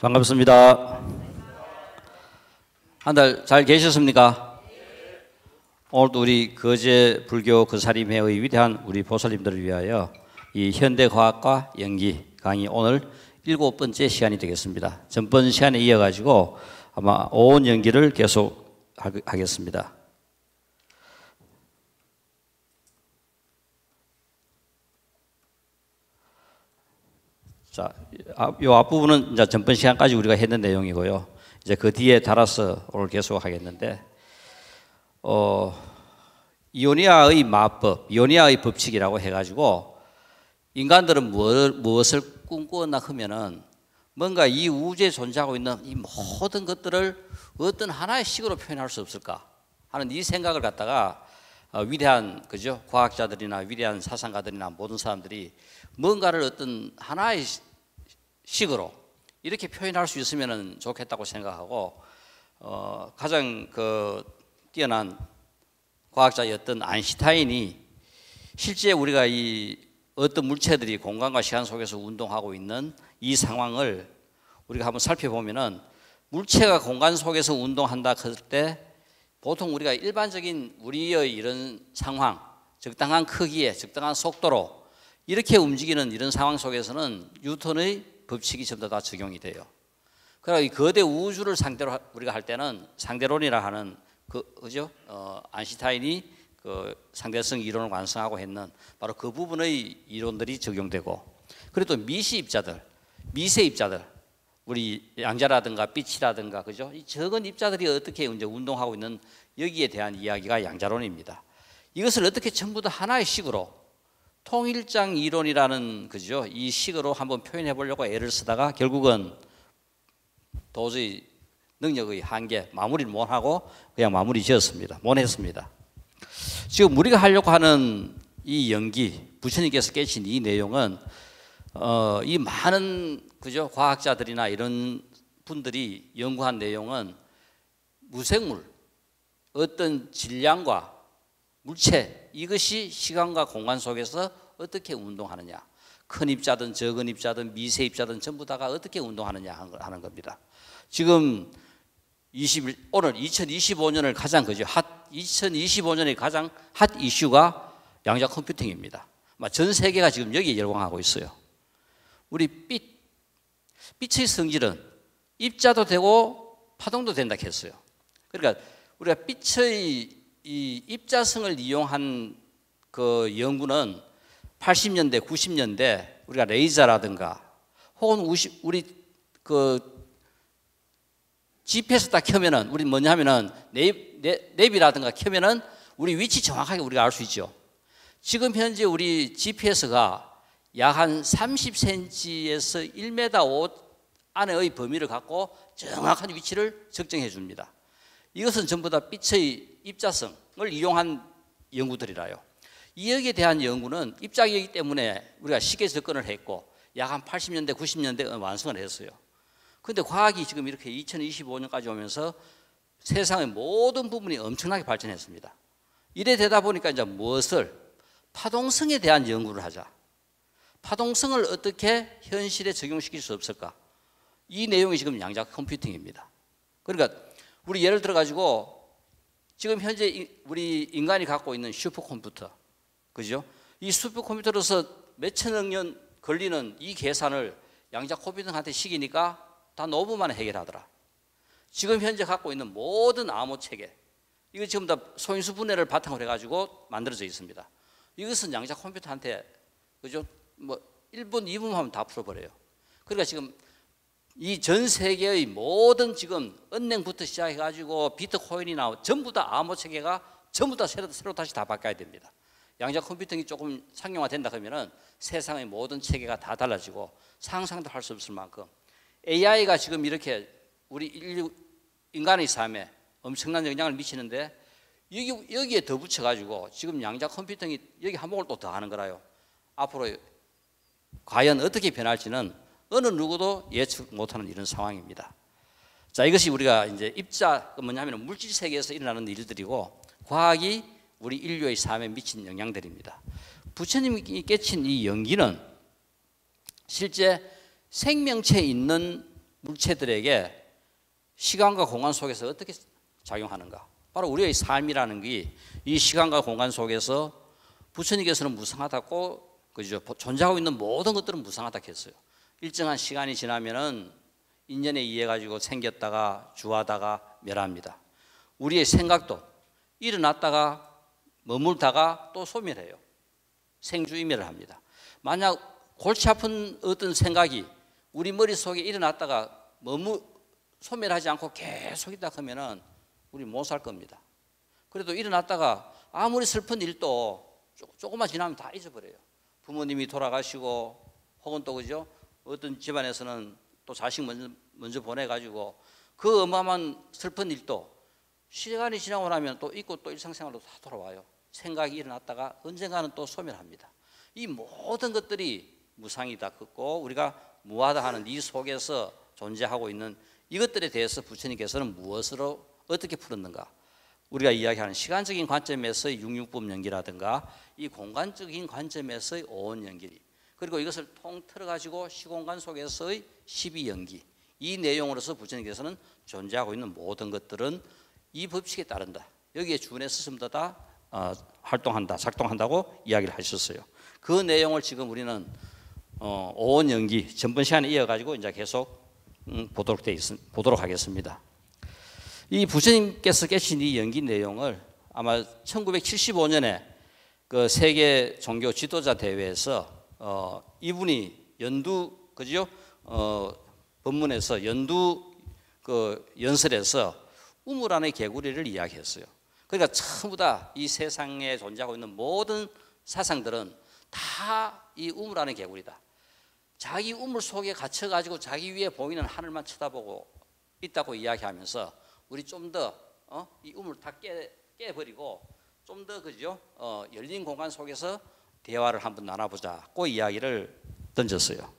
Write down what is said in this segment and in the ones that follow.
반갑습니다. 한 달 잘 계셨습니까? 오늘도 우리 거제 불교 거사림회의 위대한 우리 보살님들을 위하여 이 현대과학과 연기 강의 오늘 7번째 시간이 되겠습니다. 전번 시간에 이어가지고 아마 오온 연기를 계속 하겠습니다. 자, 이 앞부분은 이제 전번 시간까지 우리가 했는 내용이고요. 이제 그 뒤에 달아서 오늘 계속 하겠는데, 이오니아의 마법, 이오니아의 법칙이라고 해가지고 인간들은 무엇을 꿈꾸었나 하면은 뭔가 이 우주에 존재하고 있는 이 모든 것들을 어떤 하나의 식으로 표현할 수 없을까 하는 이 생각을 갖다가 위대한 그죠 과학자들이나 위대한 사상가들이나 모든 사람들이 뭔가를 어떤 하나의 식으로 이렇게 표현할 수 있으면 좋겠다고 생각하고 가장 뛰어난 과학자였던 아인슈타인이 실제 우리가 이 어떤 물체들이 공간과 시간 속에서 운동하고 있는 이 상황을 우리가 한번 살펴보면은 물체가 공간 속에서 운동한다 할 때 보통 우리가 일반적인 우리의 이런 상황, 적당한 크기에 적당한 속도로 이렇게 움직이는 이런 상황 속에서는 뉴턴의 법칙이 전부 다 적용이 돼요. 그러나 이 거대 우주를 상대로 우리가 할 때는 상대론이라 하는 그죠? 아인슈타인이 그 상대성 이론을 완성하고 했는 바로 그 부분의 이론들이 적용되고, 그리고 또 미세 입자들, 우리 양자라든가 빛이라든가 그죠? 이 적은 입자들이 어떻게 이제 운동하고 있는 여기에 대한 이야기가 양자론입니다. 이것을 어떻게 전부 다 하나의 식으로 통일장 이론이라는 그죠? 이 식으로 한번 표현해 보려고 애를 쓰다가 결국은 도저히 능력의 한계 마무리를 못하고 그냥 마무리 지었습니다. 못했습니다. 지금 우리가 하려고 하는 이 연기, 부처님께서 깨친 이 내용은 이 많은 그죠 과학자들이나 이런 분들이 연구한 내용은 무생물, 어떤 질량과 물체 이것이 시간과 공간 속에서 어떻게 운동하느냐, 큰 입자든 적은 입자든 미세 입자든 전부 다가 어떻게 운동하느냐 하는 겁니다. 지금 오늘 2025년을 가장 2025년의 가장 핫 이슈가 양자 컴퓨팅입니다. 전 세계가 지금 여기에 열광하고 있어요. 우리 빛의 성질은 입자도 되고 파동도 된다 했어요. 그러니까 우리가 빛의 이 입자성을 이용한 그 연구는 80년대, 90년대 우리가 레이저라든가 혹은 우리 그 GPS 딱 켜면은 우리 뭐냐 하면은 내비라든가 켜면은 우리 위치 정확하게 우리가 알 수 있죠. 지금 현재 우리 GPS가 약 한 30cm에서 1m 5 안의 범위를 갖고 정확한 위치를 측정해 줍니다. 이것은 전부 다 빛의 입자성을 이용한 연구들이라요. 여기에 대한 연구는 입자기이기 때문에 우리가 쉽게 접근을 했고 약 한 80년대, 90년대 완성을 했어요. 그런데 과학이 지금 이렇게 2025년까지 오면서 세상의 모든 부분이 엄청나게 발전했습니다. 이래 되다 보니까 이제 파동성에 대한 연구를 하자. 파동성을 어떻게 현실에 적용시킬 수 없을까? 이 내용이 지금 양자 컴퓨팅입니다. 그러니까 우리 예를 들어 가지고 지금 현재 우리 인간이 갖고 있는 슈퍼컴퓨터, 그죠? 이 슈퍼컴퓨터로서 몇천억 년 걸리는 이 계산을 양자 컴퓨팅한테 시키니까 다 5분 만에 해결하더라. 지금 현재 갖고 있는 모든 암호 체계, 이거 지금 다 소인수 분해를 바탕으로 해가지고 만들어져 있습니다. 이것은 양자 컴퓨터한테 그죠? 1분, 2분 하면 다 풀어버려요. 그러니까 지금 이 전 세계의 모든 지금 은행부터 시작해가지고 비트코인이나 전부 다 암호 체계가 전부 다 새로 다시 다 바꿔야 됩니다. 양자 컴퓨팅이 조금 상용화된다 그러면은 세상의 모든 체계가 다 달라지고 상상도 할 수 없을 만큼 AI가 지금 이렇게 우리 인간의 삶에 엄청난 영향을 미치는데 여기에 더 붙여가지고 지금 양자 컴퓨팅이 여기 한몫을 또 더 하는 거라요. 앞으로 과연 어떻게 변할지는 어느 누구도 예측 못하는 이런 상황입니다. 자, 이것이 우리가 이제 뭐냐면 물질 세계에서 일어나는 일들이고 과학이 우리 인류의 삶에 미친 영향들입니다. 부처님이 깨친 이 연기는 실제 생명체 있는 물체들에게 시간과 공간 속에서 어떻게 작용하는가? 바로 우리의 삶이라는 게 이 시간과 공간 속에서 부처님께서는 무상하다고 그죠? 존재하고 있는 모든 것들은 무상하다고 했어요. 일정한 시간이 지나면은 인연에 의해 가지고 생겼다가 주하다가 멸합니다. 우리의 생각도 일어났다가 머물다가 또 소멸해요. 생주이멸을 합니다. 만약 골치 아픈 어떤 생각이 우리 머릿속에 일어났다가 소멸하지 않고 계속 있다 하면은 우리 못 살 겁니다. 그래도 일어났다가 아무리 슬픈 일도 조금만 지나면 다 잊어버려요. 부모님이 돌아가시고 혹은 또 그죠? 어떤 집안에서는 또 자식 먼저 보내가지고 그 어마어마한 슬픈 일도 시간이 지나고 나면 또 잊고 또 일상생활로 다 돌아와요. 생각이 일어났다가 언젠가는 또 소멸합니다. 이 모든 것들이 무상이다 컸고 우리가 무하다 하는 이 속에서 존재하고 있는 이것들에 대해서 부처님께서는 무엇으로 어떻게 풀었는가? 우리가 이야기하는 시간적인 관점에서의 육육법 연기라든가 이 공간적인 관점에서의 오온 연기 그리고 이것을 통틀어 가지고 시공간 속에서의 12연기 이 내용으로서 부처님께서는 존재하고 있는 모든 것들은 이 법칙에 따른다. 여기에 준해서 전부 다 활동한다, 작동한다고 이야기를 하셨어요. 그 내용을 지금 우리는 오온 연기 전번 시간에 이어가지고 이제 계속 보도록 하겠습니다. 이 부처님께서 깨신 이 연기 내용을 아마 1975년에 그 세계 종교 지도자 대회에서 이분이 연두 그죠? 법문에서 연두 그 연설에서 우물 안의 개구리를 이야기했어요. 그러니까 전부 다 이 세상에 존재하고 있는 모든 사상들은 다 이 우물 안의 개구리다. 자기 우물 속에 갇혀가지고 자기 위에 보이는 하늘만 쳐다보고 있다고 이야기하면서 우리 좀 더 이 우물 다 깨버리고 좀 더 그죠? 열린 공간 속에서 대화를 한번 나눠보자고 이야기를 던졌어요.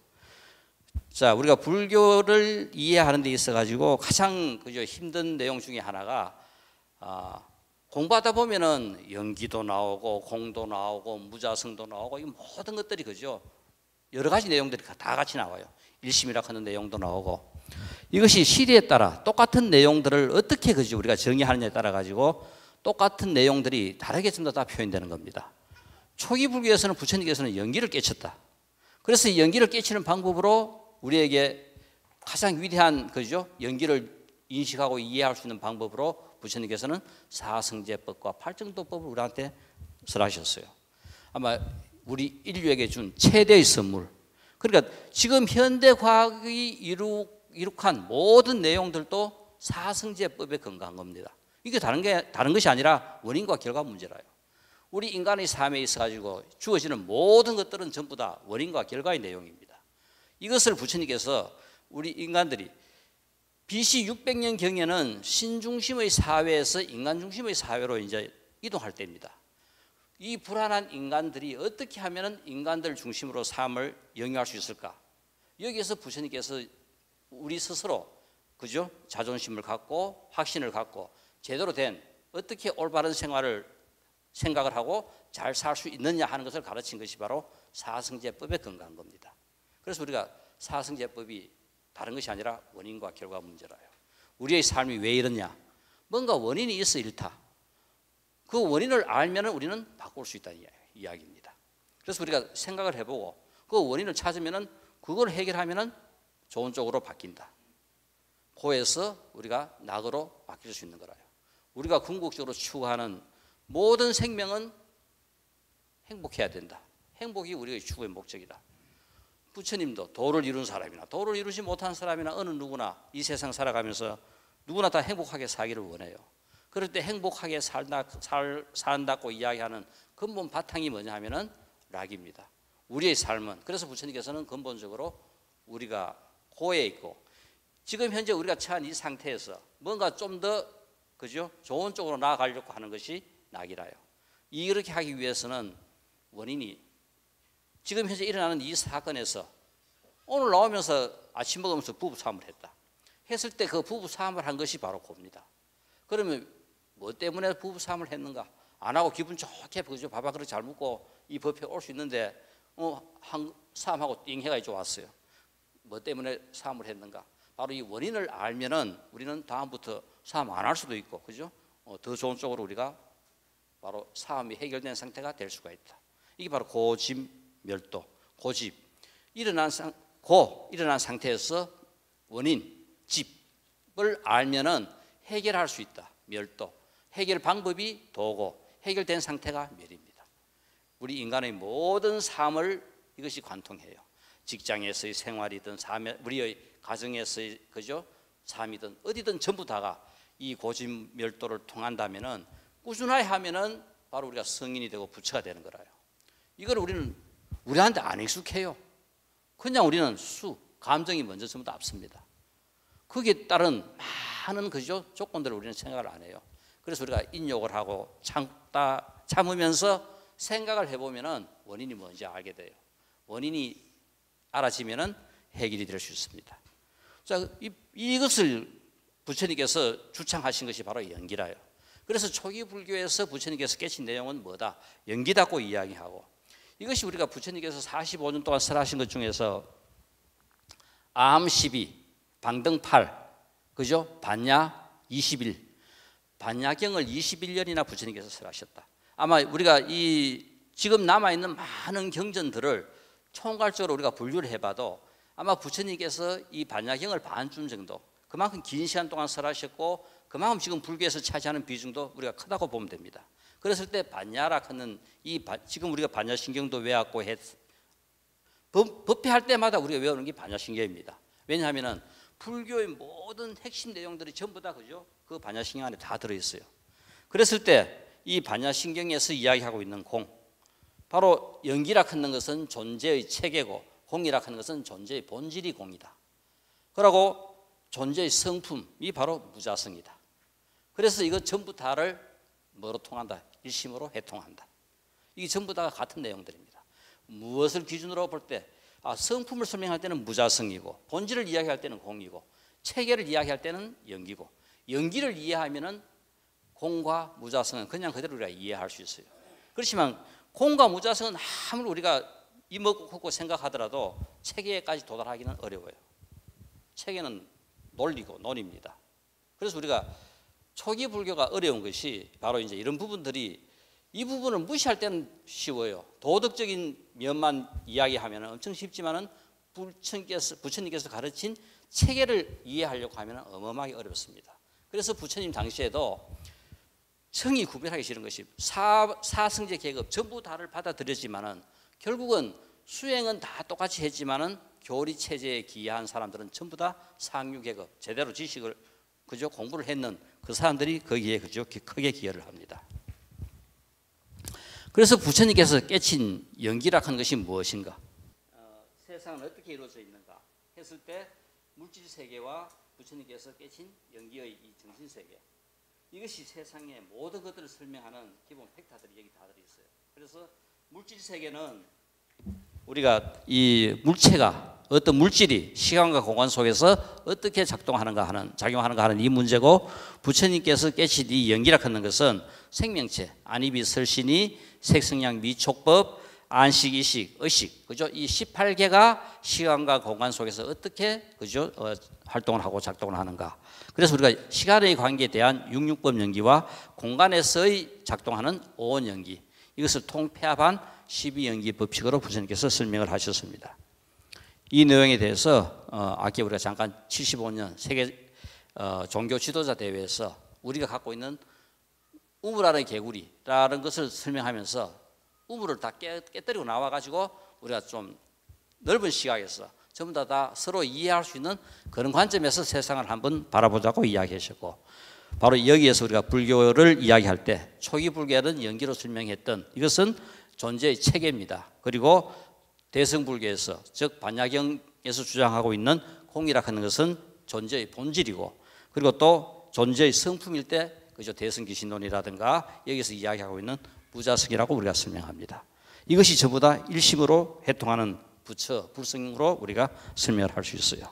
자, 우리가 불교를 이해하는 데 있어 가지고 가장 그죠? 힘든 내용 중에 하나가 공부하다 보면은 연기도 나오고 공도 나오고 무자성도 나오고 이 모든 것들이 그죠? 여러 가지 내용들이 다 같이 나와요. 일심이라 하는 내용도 나오고 이것이 시대에 따라 똑같은 내용들을 어떻게 그죠? 우리가 정의하느냐에 따라 가지고 똑같은 내용들이 다르게 좀 다 표현되는 겁니다. 초기 불교에서는 부처님께서는 연기를 깨쳤다. 그래서 이 연기를 깨치는 방법으로 우리에게 가장 위대한 그죠? 연기를 인식하고 이해할 수 있는 방법으로 부처님께서는 사성제법과 팔정도법을 우리한테 설하셨어요. 아마 우리 인류에게 준 최대의 선물. 그러니까 지금 현대 과학이 이룩한 모든 내용들도 사성제법에 근거한 겁니다. 이게 다른 것이 아니라 원인과 결과 문제라요. 우리 인간의 삶에 있어 가지고 주어지는 모든 것들은 전부 다 원인과 결과의 내용입니다. 이것을 부처님께서 우리 인간들이 BC 600년 경에는 신중심의 사회에서 인간 중심의 사회로 이제 이동할 때입니다. 이 불안한 인간들이 어떻게 하면 인간들 중심으로 삶을 영위할 수 있을까? 여기에서 부처님께서 우리 스스로 그죠? 자존심을 갖고 확신을 갖고 제대로 된 어떻게 올바른 생각을 하고 잘 살 수 있느냐 하는 것을 가르친 것이 바로 사성제법에 근거한 겁니다. 그래서 우리가 사성제법이 다른 것이 아니라 원인과 결과 문제라요. 우리의 삶이 왜 이러냐? 뭔가 원인이 있어 이렇다. 그 원인을 알면 우리는 바꿀 수 있다는 이야기입니다. 그래서 우리가 생각을 해보고 그 원인을 찾으면 그걸 해결하면 좋은 쪽으로 바뀐다. 고에서 우리가 낙으로 바뀔 수 있는 거라요. 우리가 궁극적으로 추구하는 모든 생명은 행복해야 된다. 행복이 우리의 추구의 목적이다. 부처님도 도를 이룬 사람이나 도를 이루지 못한 사람이나 어느 누구나 이 세상 살아가면서 누구나 다 행복하게 살기를 원해요. 그럴 때 행복하게 산다고 이야기하는 근본 바탕이 뭐냐 하면은 락입니다. 우리의 삶은 그래서 부처님께서는 근본적으로 우리가 고에 있고 지금 현재 우리가 처한 이 상태에서 뭔가 좀 더 그죠? 좋은 쪽으로 나아가려고 하는 것이 낙이라요. 이렇게 하기 위해서는 원인이 지금 현재 일어나는 이 사건에서 오늘 나오면서 아침 먹으면서 부부싸움을 했을 때 그 부부싸움을 한 것이 바로 고입니다. 그러면 뭐 때문에 부부싸움을 했는가? 안 하고 기분 좋게 그죠? 밥 한 그릇 잘 먹고 이 법회에 올 수 있는데 한 싸움하고 띵 해가 좋았어요. 뭐 때문에 싸움을 했는가? 바로 이 원인을 알면은 우리는 다음부터 싸움 안 할 수도 있고, 그죠? 더 좋은 쪽으로 우리가 바로 싸움이 해결된 상태가 될 수가 있다. 이게 바로 고집멸도, 고집. 일어난 상태에서 원인, 집을 알면은 해결할 수 있다. 멸도. 해결 방법이 도고, 해결된 상태가 멸입니다. 우리 인간의 모든 삶을 이것이 관통해요. 직장에서의 생활이든 우리의 가정에서의 그죠? 삶이든 어디든 전부 다가 이 고집멸도를 통한다면은 꾸준하게 하면은 바로 우리가 성인이 되고 부처가 되는 거라요. 이걸 우리한테 안 익숙해요. 그냥 우리는 감정이 먼저 전부 다 앞섭니다. 거기에 따른 많은 그죠? 조건들을 우리는 생각을 안 해요. 그래서 우리가 인욕을 하고 참으면서 생각을 해보면은 원인이 뭔지 알게 돼요. 원인이 알아지면은 해결이 될 수 있습니다. 자, 이것을 부처님께서 주창하신 것이 바로 연기라요. 그래서 초기 불교에서 부처님께서 깨친 내용은 뭐다? 연기다고 이야기하고, 이것이 우리가 부처님께서 45년 동안 설하신 것 중에서 암 12, 방등 8, 그죠? 반야 21, 반야경을 21년이나 부처님께서 설하셨다. 아마 우리가 지금 남아있는 많은 경전들을 총괄적으로 우리가 분류를 해봐도 아마 부처님께서 이 반야경을 반쯤 정도, 그만큼 긴 시간 동안 설하셨고 그만큼 지금 불교에서 차지하는 비중도 우리가 크다고 보면 됩니다. 그랬을 때 반야라 하는 지금 우리가 반야신경도 외웠고 법회할 때마다 우리가 외우는 게 반야신경입니다. 왜냐하면 불교의 모든 핵심 내용들이 전부 다 그죠? 그 반야신경 안에 다 들어있어요. 그랬을 때 이 반야신경에서 이야기하고 있는 공, 바로 연기라 하는 것은 존재의 체계고 공이라 하는 것은 존재의 본질이 공이다. 그러고 존재의 성품이 바로 무자성이다. 그래서 이거 전부 다를 뭐로 통한다? 일심으로 해통한다. 이게 전부 다 같은 내용들입니다. 무엇을 기준으로 볼 때 성품을 설명할 때는 무자성이고, 본질을 이야기할 때는 공이고, 체계를 이야기할 때는 연기고, 연기를 이해하면은 공과 무자성은 그냥 그대로 우리가 이해할 수 있어요. 그렇지만 공과 무자성은 아무리 우리가 이먹고 생각하더라도 체계까지 도달하기는 어려워요. 체계는 논리고 논입니다. 그래서 우리가 초기 불교가 어려운 것이 바로 이제 이런 부분들이, 이 부분을 무시할 때는 쉬워요. 도덕적인 면만 이야기하면 엄청 쉽지만은 부처님께서 가르친 체계를 이해하려고 하면 어마어마하게 어렵습니다. 그래서 부처님 당시에도 성이 구별하기 싫은 것이 사성제 계급 전부 다를 받아들였지만은 결국은 수행은 다 똑같이 했지만은 교리 체제에 기여한 사람들은 전부 다 상류 계급, 제대로 지식을 그저 공부를 했는 그 사람들이 거기에 그저 크게 기여를 합니다. 그래서 부처님께서 깨친 연기라 하는 것이 무엇인가? 세상은 어떻게 이루어져 있는가 했을 때 물질 세계와 부처님께서 깨친 연기의 이 정신 세계, 이것이 세상의 모든 것들을 설명하는 기본 팩타들이 여기 다 들어있어요. 그래서 물질 세계는 우리가 이 물체가, 어떤 물질이 시간과 공간 속에서 어떻게 작용하는가 하는 이 문제고, 부처님께서 깨친 이 연기라 하는 것은 생명체, 안이비 설신이, 색성량 미촉법, 안식, 이식, 의식, 그죠? 이 18개가 시간과 공간 속에서 어떻게 그죠? 활동을 하고 작동을 하는가. 그래서 우리가 시간의 관계에 대한 육육법 연기와 공간에서의 작동하는 오온 연기, 이것을 통폐합한 12연기 법칙으로 부처님께서 설명을 하셨습니다. 이 내용에 대해서 아까 우리가 잠깐 75년 세계 종교 지도자 대회에서 우리가 갖고 있는 우물안의 개구리라는 것을 설명하면서 우물을 다 깨뜨리고 나와가지고 우리가 좀 넓은 시각에서 전부 다 서로 이해할 수 있는 그런 관점에서 세상을 한번 바라보자고 이야기하셨고, 바로 여기에서 우리가 불교를 이야기할 때 초기 불교는 연기로 설명했던 이것은 존재의 체계입니다. 그리고 대승불교에서, 즉 반야경에서 주장하고 있는 공이라 하는 것은 존재의 본질이고, 그리고 또 존재의 성품일 때 그죠, 대승기신론이라든가 여기서 이야기하고 있는 무자성이라고 우리가 설명합니다. 이것이 전부 다 일심으로 해통하는 부처, 불성으로 우리가 설명을 할 수 있어요.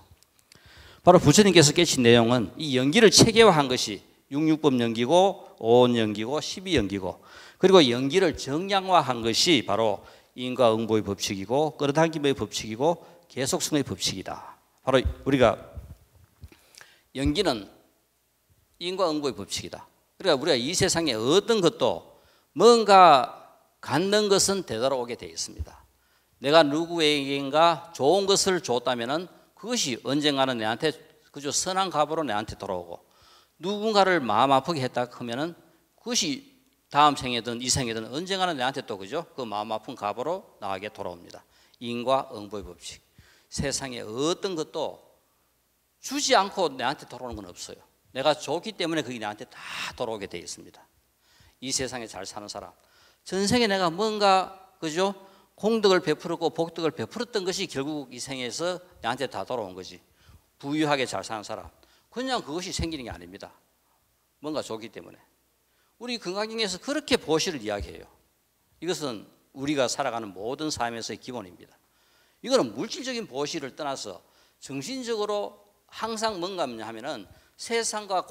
바로 부처님께서 깨친 내용은 이 연기를 체계화한 것이 육육법 연기고, 오온 연기고, 12연기고, 그리고 연기를 정량화한 것이 바로 인과응보의 법칙이고, 끌어당김의 법칙이고, 계속성의 법칙이다. 바로 우리가 연기는 인과응보의 법칙이다. 그러니까 우리가 이 세상에 어떤 것도 뭔가 갖는 것은 되돌아오게 되어 있습니다. 내가 누구에게인가 좋은 것을 줬다면은 그것이 언젠가는 내한테 그저 선한 값으로 내한테 돌아오고, 누군가를 마음 아프게 했다 하면은 그것이 다음 생에든 이 생에든 언젠가는 내한테 또 그죠? 그 마음 아픈 값으로 나에게 돌아옵니다. 인과응보의 법칙. 세상에 어떤 것도 주지 않고 내한테 돌아오는 건 없어요. 내가 줬기 때문에 그게 내한테 다 돌아오게 되어 있습니다. 이 세상에 잘 사는 사람, 전생에 내가 뭔가 그죠? 공덕을 베풀었고 복덕을 베풀었던 것이 결국 이 생에서 내한테 다 돌아온 거지. 부유하게 잘 사는 사람, 그냥 그것이 생기는 게 아닙니다. 뭔가 줬기 때문에. 우리 건강경에서 그렇게 보시를 이야기해요. 이것은 우리가 살아가는 모든 삶에서의 기본입니다. 이거는 물질적인 보시를 떠나서 정신적으로 항상 뭔가 하면은 세상과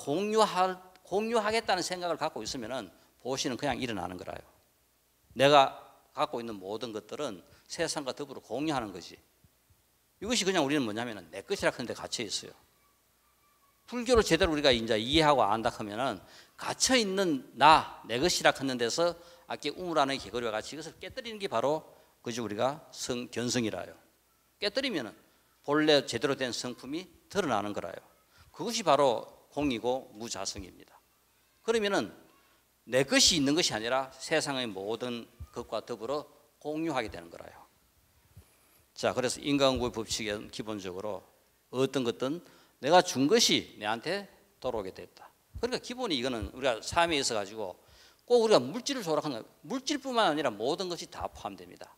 공유하겠다는 생각을 갖고 있으면은 보시는 그냥 일어나는 거라요. 내가 갖고 있는 모든 것들은 세상과 더불어 공유하는 거지. 이것이 그냥 우리는 뭐냐면은 내 것이라 하는 데 갇혀 있어요. 불교를 제대로 우리가 이제 이해하고 안다 하면은 갇혀 있는 내 것이라 하는 데서 아까 우물안의 개구리와 같이 이것을 깨뜨리는 게 바로 그죠, 우리가 견성이라요. 깨뜨리면은 본래 제대로 된 성품이 드러나는 거라요. 그것이 바로 공이고 무자성입니다. 그러면은 내 것이 있는 것이 아니라 세상의 모든 것과 더불어 공유하게 되는 거라요. 자, 그래서 인과응보의 법칙은 기본적으로 어떤 것든 내가 준 것이 내한테 돌아오게 됐다. 그러니까 기본이 이거는 우리가 삶에 있어 가지고 꼭 우리가 물질을 조락하는, 물질뿐만 아니라 모든 것이 다 포함됩니다.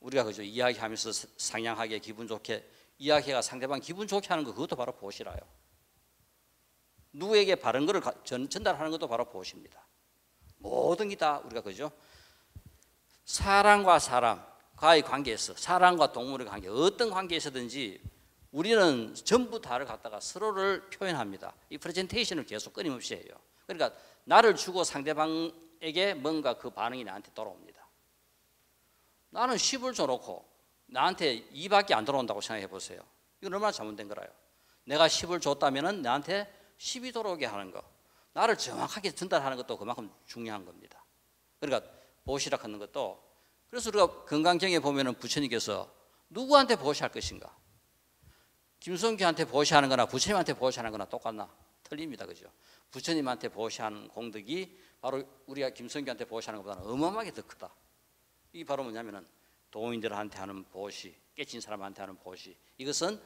우리가 그죠, 이야기하면서 상냥하게 기분 좋게 이야기가 상대방 기분 좋게 하는 거, 그것도 바로 보시라요. 누구에게 바른 것을 전달하는 것도 바로 보시입니다. 모든 게 다 우리가 그죠, 사람과 사람과의 관계에서, 사람과 동물의 관계, 어떤 관계에서든지 우리는 전부 다를 갖다가 서로를 표현합니다. 이 프레젠테이션을 계속 끊임없이 해요. 그러니까 나를 주고 상대방에게 뭔가 그 반응이 나한테 돌아옵니다. 나는 10을 줘놓고 나한테 2밖에 안 돌아온다고 생각해 보세요. 이건 얼마나 잘못된 거라요. 내가 10을 줬다면 나한테 10이 돌아오게 하는 거, 나를 정확하게 전달하는 것도 그만큼 중요한 겁니다. 그러니까 보시라 하는 것도, 그래서 우리가 건강경에 보면은 부처님께서 누구한테 보시할 것인가? 김성규한테 보시하는 거나 부처님한테 보시하는 거나 똑같나? 틀립니다. 그죠? 부처님한테 보시하는 공덕이 바로 우리가 김성규한테 보시하는 것보다는 어마어마하게 더 크다. 이게 바로 뭐냐면은 도인들한테 하는 보시, 깨친 사람한테 하는 보시, 이것은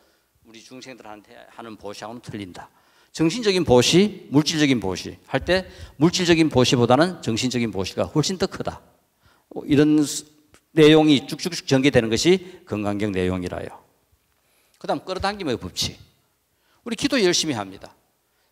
우리 중생들한테 하는 보시하고는 틀린다. 정신적인 보시, 물질적인 보시 할 때 물질적인 보시보다는 정신적인 보시가 훨씬 더 크다. 이런 내용이 쭉쭉쭉 전개되는 것이 건강경 내용이라요. 그 다음 끌어당김의 법칙. 우리 기도 열심히 합니다.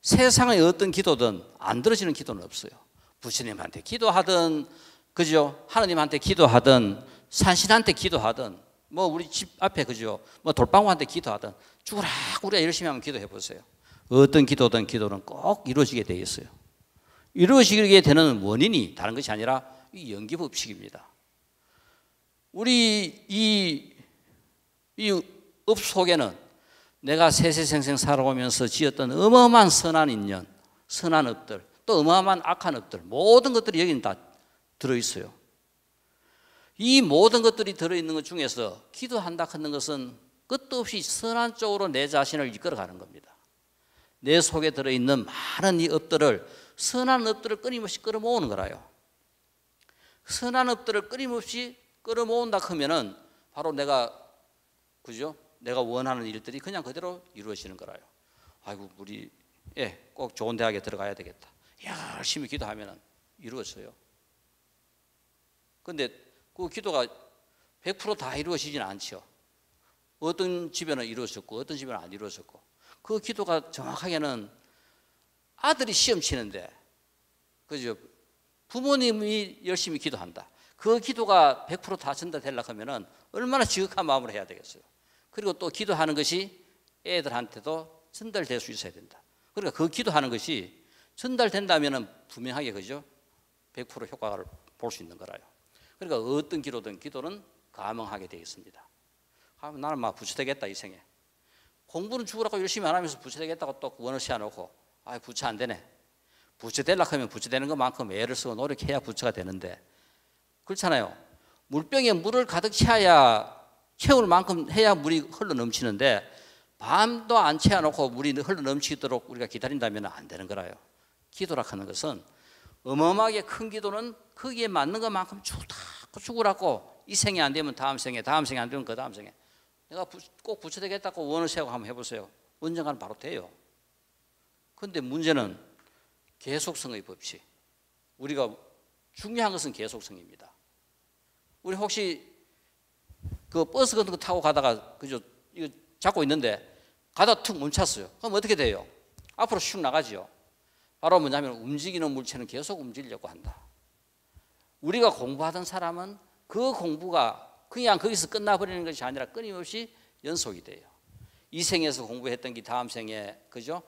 세상의 어떤 기도든 안 들어지는 기도는 없어요. 부처님한테 기도하든 그죠, 하느님한테 기도하든 산신한테 기도하든 뭐 우리 집 앞에 그죠, 뭐 돌방구한테 기도하든 죽으라 우리가 열심히 하면 기도해 보세요. 어떤 기도든 기도는 꼭 이루어지게 되어 있어요. 이루어지게 되는 원인이 다른 것이 아니라 이 연기 법칙입니다. 우리 이 업 속에는 내가 세세생생 살아오면서 지었던 어마어마한 선한 인연, 선한 업들, 또 어마어마한 악한 업들, 모든 것들이 여기는 다 들어있어요. 이 모든 것들이 들어있는 것 중에서 기도한다 하는 것은 끝도 없이 선한 쪽으로 내 자신을 이끌어가는 겁니다. 내 속에 들어있는 많은 이 업들을, 선한 업들을 끊임없이 끌어모으는 거라요. 선한 업들을 끊임없이 끌어모은다 하면은 바로 내가 그죠, 내가 원하는 일들이 그냥 그대로 이루어지는 거라요. 아이고 우리 꼭 좋은 대학에 들어가야 되겠다. 열심히 기도하면 이루어져요. 그런데 그 기도가 100% 다 이루어지지는 않죠. 어떤 집에는 이루어졌고 어떤 집에는 안 이루어졌고, 그 기도가 정확하게는 아들이 시험 치는데 그죠, 부모님이 열심히 기도한다. 그 기도가 100% 다 전달되려고 하면은 얼마나 지극한 마음으로 해야 되겠어요. 그리고 또 기도하는 것이 애들한테도 전달될 수 있어야 된다. 그러니까 그 기도하는 것이 전달된다면은 분명하게 그죠, 100% 효과를 볼 수 있는 거라요. 그러니까 어떤 기도든 기도는 감응하게 되어 있습니다. 나는 막 부처되겠다 이 생에. 공부는 죽으라고 열심히 안 하면서 부처 되겠다고 또 원을 세워놓고 부처 안 되네. 부처 되려고 하면 부처 되는 것만큼 애를 쓰고 노력해야 부처가 되는데 그렇잖아요. 물병에 물을 가득 채울 만큼 해야 물이 흘러 넘치는데 밤도 안 채워놓고 물이 흘러 넘치도록 우리가 기다린다면 안 되는 거라요. 기도라 하는 것은 어마어마하게 큰 기도는 거기에 맞는 것만큼 죽으라고 이 생에 안 되면 다음 생에, 다음 생에 안 되면 그 다음 생에 내가 꼭 부처 되겠다고 원을 세우고 한번 해보세요. 언젠가는 바로 돼요. 그런데 문제는 계속성의 법칙. 우리가 중요한 것은 계속성입니다. 우리 혹시 그 버스 같은 거 타고 가다가 그죠? 이거 잡고 있는데 가다 툭 멈췄어요. 그럼 어떻게 돼요? 앞으로 슉 나가지요. 바로 뭐냐면 움직이는 물체는 계속 움직이려고 한다. 우리가 공부하던 사람은 그 공부가 그냥 거기서 끝나버리는 것이 아니라 끊임없이 연속이 돼요. 이 생에서 공부했던 게 다음 생에 그죠?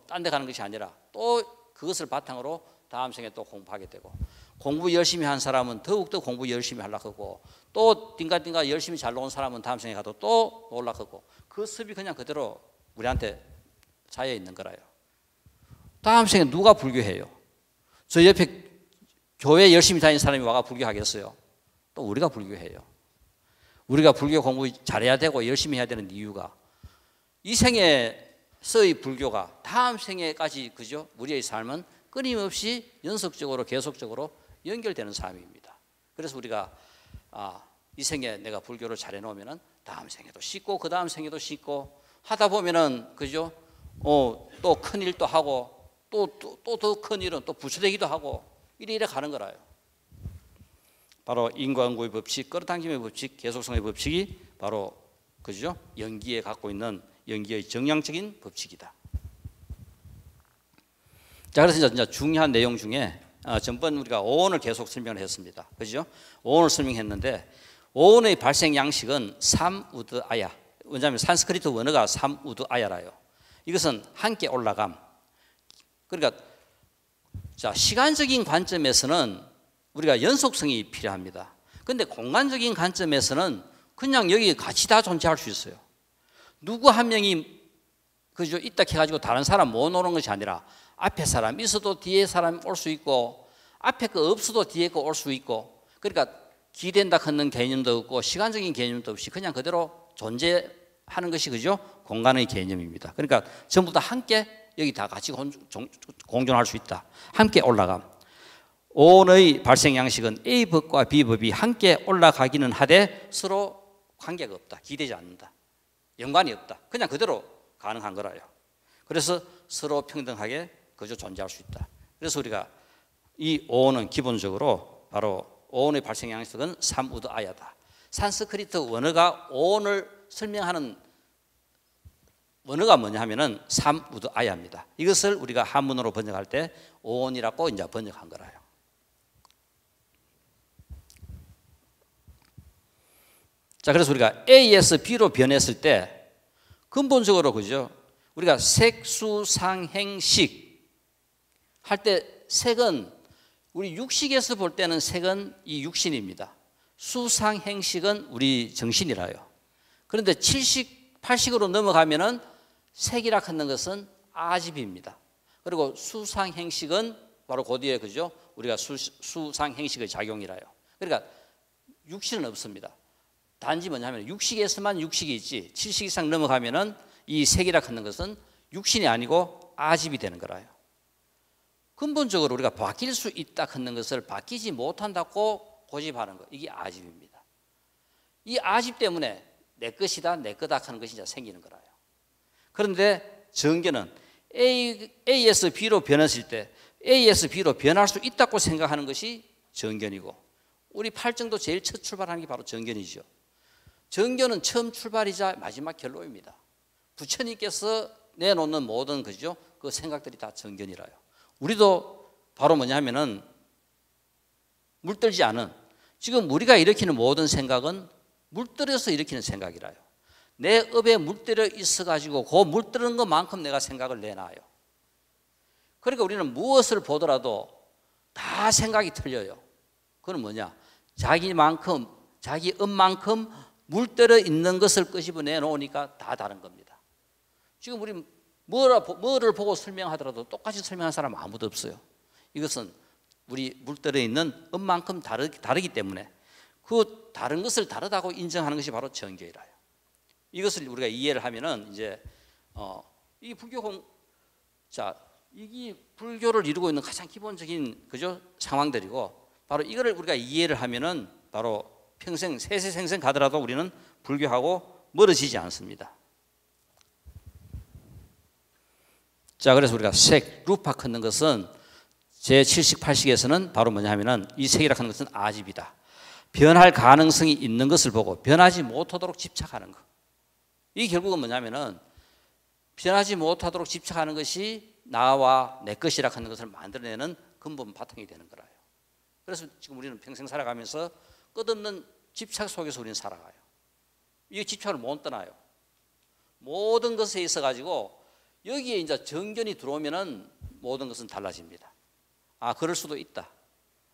딴 데 가는 것이 아니라 또 그것을 바탕으로 다음 생에 또 공부하게 되고 공부 열심히 한 사람은 더욱더 공부 열심히 하려고 하고 또 띵가띵가 열심히 잘 나온 사람은 다음 생에 가도 또 놀라고 하고 그 습이 그냥 그대로 우리한테 쌓여 있는 거라요. 다음 생에 누가 불교해요? 저 옆에 교회 열심히 다니는 사람이 와가 불교하겠어요? 또 우리가 불교해요. 우리가 불교 공부 잘해야 되고 열심히 해야 되는 이유가 이 생에서의 불교가 다음 생에까지 그죠? 우리의 삶은 끊임없이 연속적으로 계속적으로 연결되는 삶입니다. 그래서 우리가 이 생에 내가 불교를 잘해 놓으면은 다음 생에도 씻고 그 다음 생에도 씻고 하다 보면은 그죠? 또 큰 일도 하고 또 더 큰 일은 또 부처되기도 하고 이래 가는 거라요. 바로 인과응고의 법칙, 끌어당김의 법칙, 계속성의 법칙이 바로 그죠? 연기에 갖고 있는 연기의 정량적인 법칙이다. 자, 그래서 이제 중요한 내용 중에 전번 우리가 오온을 계속 설명을 했습니다. 그죠? 오온을 설명했는데 오온의 발생 양식은 삼우드아야. 왜냐하면 산스크리트 원어가 삼우드아야라요. 이것은 함께 올라감. 그러니까 자, 시간적인 관점에서는 우리가 연속성이 필요합니다. 그런데 공간적인 관점에서는 그냥 여기 같이 다 존재할 수 있어요. 누구 한 명이 그죠? 있다 해가지고 다른 사람 못 오는 것이 아니라 앞에 사람 있어도 뒤에 사람 올 수 있고 앞에 거 없어도 뒤에 거 올 수 있고 그러니까 기댄다 하는 개념도 없고 시간적인 개념도 없이 그냥 그대로 존재하는 것이 그죠? 공간의 개념입니다. 그러니까 전부 다 함께 여기 다 같이 공존할 수 있다. 함께 올라감. 오온의 발생 양식은 A법과 B법이 함께 올라가기는 하되 서로 관계가 없다. 기대지 않는다. 연관이 없다. 그냥 그대로 가능한 거라요. 그래서 서로 평등하게 그저 존재할 수 있다. 그래서 우리가 이 오온은 기본적으로 바로 오온의 발생 양식은 삼우드아야다. 산스크리트 원어가 오온을 설명하는 원어가 뭐냐 하면은 삼우드아야입니다. 이것을 우리가 한문으로 번역할 때 오온이라고 이제 번역한 거라요. 자, 그래서 우리가 A에서 B로 변했을 때 근본적으로 그죠? 우리가 색수상행식 할 때 색은 우리 육식에서 볼 때는 색은 이 육신입니다. 수상행식은 우리 정신이라요. 그런데 7식, 8식으로 넘어가면은 색이라 하는 것은 아집입니다. 그리고 수상행식은 바로 그 뒤에 그죠? 우리가 수상행식의 작용이라요. 그러니까 육신은 없습니다. 단지 뭐냐면 육식에서만 육식이 있지 7식 이상 넘어가면은 이 색이라 하는 것은 육신이 아니고 아집이 되는 거라요. 근본적으로 우리가 바뀔 수 있다 하는 것을 바뀌지 못한다고 고집하는 것, 이게 아집입니다. 이 아집 때문에 내 것이다, 내 거다 하는 것이 이제 생기는 거라요. 그런데 정견은 A에서 B로 변했을 때 A에서 B로 변할 수 있다고 생각하는 것이 정견이고 우리 팔정도 제일 첫 출발하는 게 바로 정견이죠. 정견은 처음 출발이자 마지막 결론입니다. 부처님께서 내놓는 모든 그죠? 그 생각들이 다 정견이라요. 우리도 바로 뭐냐 하면은 물들지 않은 지금 우리가 일으키는 모든 생각은 물들여서 일으키는 생각이라요. 내 업에 물들여 있어가지고 그 물들은 것만큼 내가 생각을 내놔요. 그러니까 우리는 무엇을 보더라도 다 생각이 틀려요. 그건 뭐냐? 자기만큼 자기 업만큼 물들어 있는 것을 끄집어내 놓으니까 다 다른 겁니다. 지금 우리 뭐를 보고 설명하더라도 똑같이 설명한 사람 아무도 없어요. 이것은 우리 물들어 있는 음만큼 다르기 때문에 그 다른 것을 다르다고 인정하는 것이 바로 정교이라요. 이것을 우리가 이해를 하면은 이제 이 이게 불교를 이루고 있는 가장 기본적인 그죠 상황들이고, 바로 이거를 우리가 이해를 하면은 바로 평생 세세생생 가더라도 우리는 불교하고 멀어지지 않습니다. 자, 그래서 우리가 색, 루파 걷는 것은 제70, 80에서는 바로 뭐냐 하면은 이 색이라 하는 것은 아집이다. 변할 가능성이 있는 것을 보고 변하지 못하도록 집착하는 것. 이 결국은 뭐냐면은 변하지 못하도록 집착하는 것이 나와 내 것이라 하는 것을 만들어내는 근본 바탕이 되는 거라요. 그래서 지금 우리는 평생 살아가면서 끝없는 집착 속에서 우리는 살아가요. 이 집착을 못 떠나요. 모든 것에 있어 가지고 여기에 이제 정견이 들어오면은 모든 것은 달라집니다. 아, 그럴 수도 있다.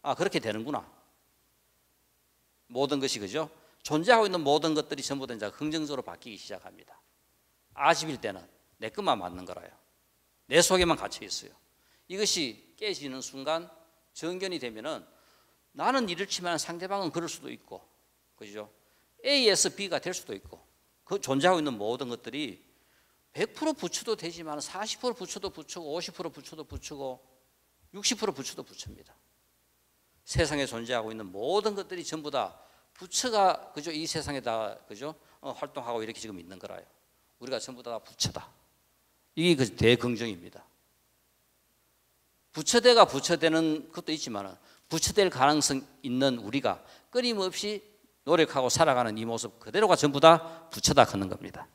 아, 그렇게 되는구나. 모든 것이 그죠? 존재하고 있는 모든 것들이 전부 다 이제 긍정적으로 바뀌기 시작합니다. 아집일 때는 내 것만 맞는 거라요. 내 속에만 갇혀 있어요. 이것이 깨지는 순간 정견이 되면은 나는 이를 치면 상대방은 그럴 수도 있고, 그죠? A에서 B가 될 수도 있고, 그 존재하고 있는 모든 것들이 100% 부처도 되지만 40% 부처도 부처고 50% 부처도 부처고 60% 부처도 부처입니다. 세상에 존재하고 있는 모든 것들이 전부 다 부처가 그죠? 이 세상에다 그죠? 활동하고 이렇게 지금 있는 거라요. 우리가 전부 다 부처다. 이게 그 대긍정입니다. 부처대가 부처되는 것도 있지만 부처될 가능성 있는 우리가 끊임없이 노력하고 살아가는 이 모습 그대로가 전부 다 부처다 하는 겁니다.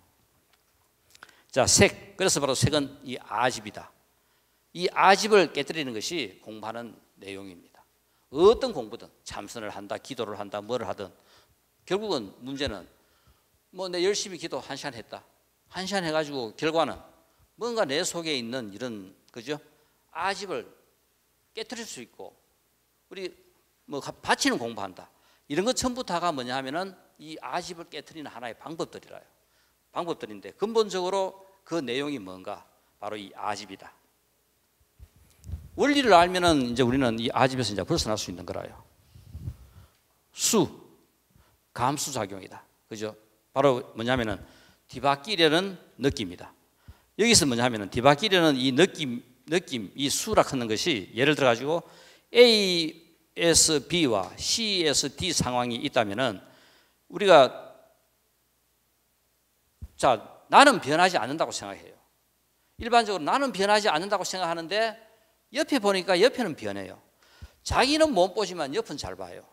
자, 색. 그래서 바로 색은 이 아집이다. 이 아집을 깨뜨리는 것이 공부하는 내용입니다. 어떤 공부든 참선을 한다, 기도를 한다, 뭐를 하든 결국은 문제는 뭐 내 열심히 기도 1시간 했다. 1시간 해가지고 결과는 뭔가 내 속에 있는 이런 그죠? 아집을 깨뜨릴 수 있고, 우리 뭐 바치는 공부한다. 이런 것 전부 다가 뭐냐 하면은 이 아집을 깨뜨리는 하나의 방법들이라요. 방법들인데 근본적으로 그 내용이 뭔가 바로 이 아집이다. 원리를 알면은 이제 우리는 이 아집에서 이제 벗어날 수 있는 거라요. 감수 작용이다. 그죠? 바로 뭐냐면은 뒤바뀌려는 느낌이다. 여기서 뭐냐면은 뒤바뀌려는 이 느낌, 이 수라 하는 것이 예를 들어 가지고 A에서 B와 C에서 D 상황이 있다면은 우리가 자, 나는 변하지 않는다고 생각해요. 일반적으로 나는 변하지 않는다고 생각하는데 옆에 보니까 옆에는 변해요. 자기는 못 보지만 옆은 잘 봐요.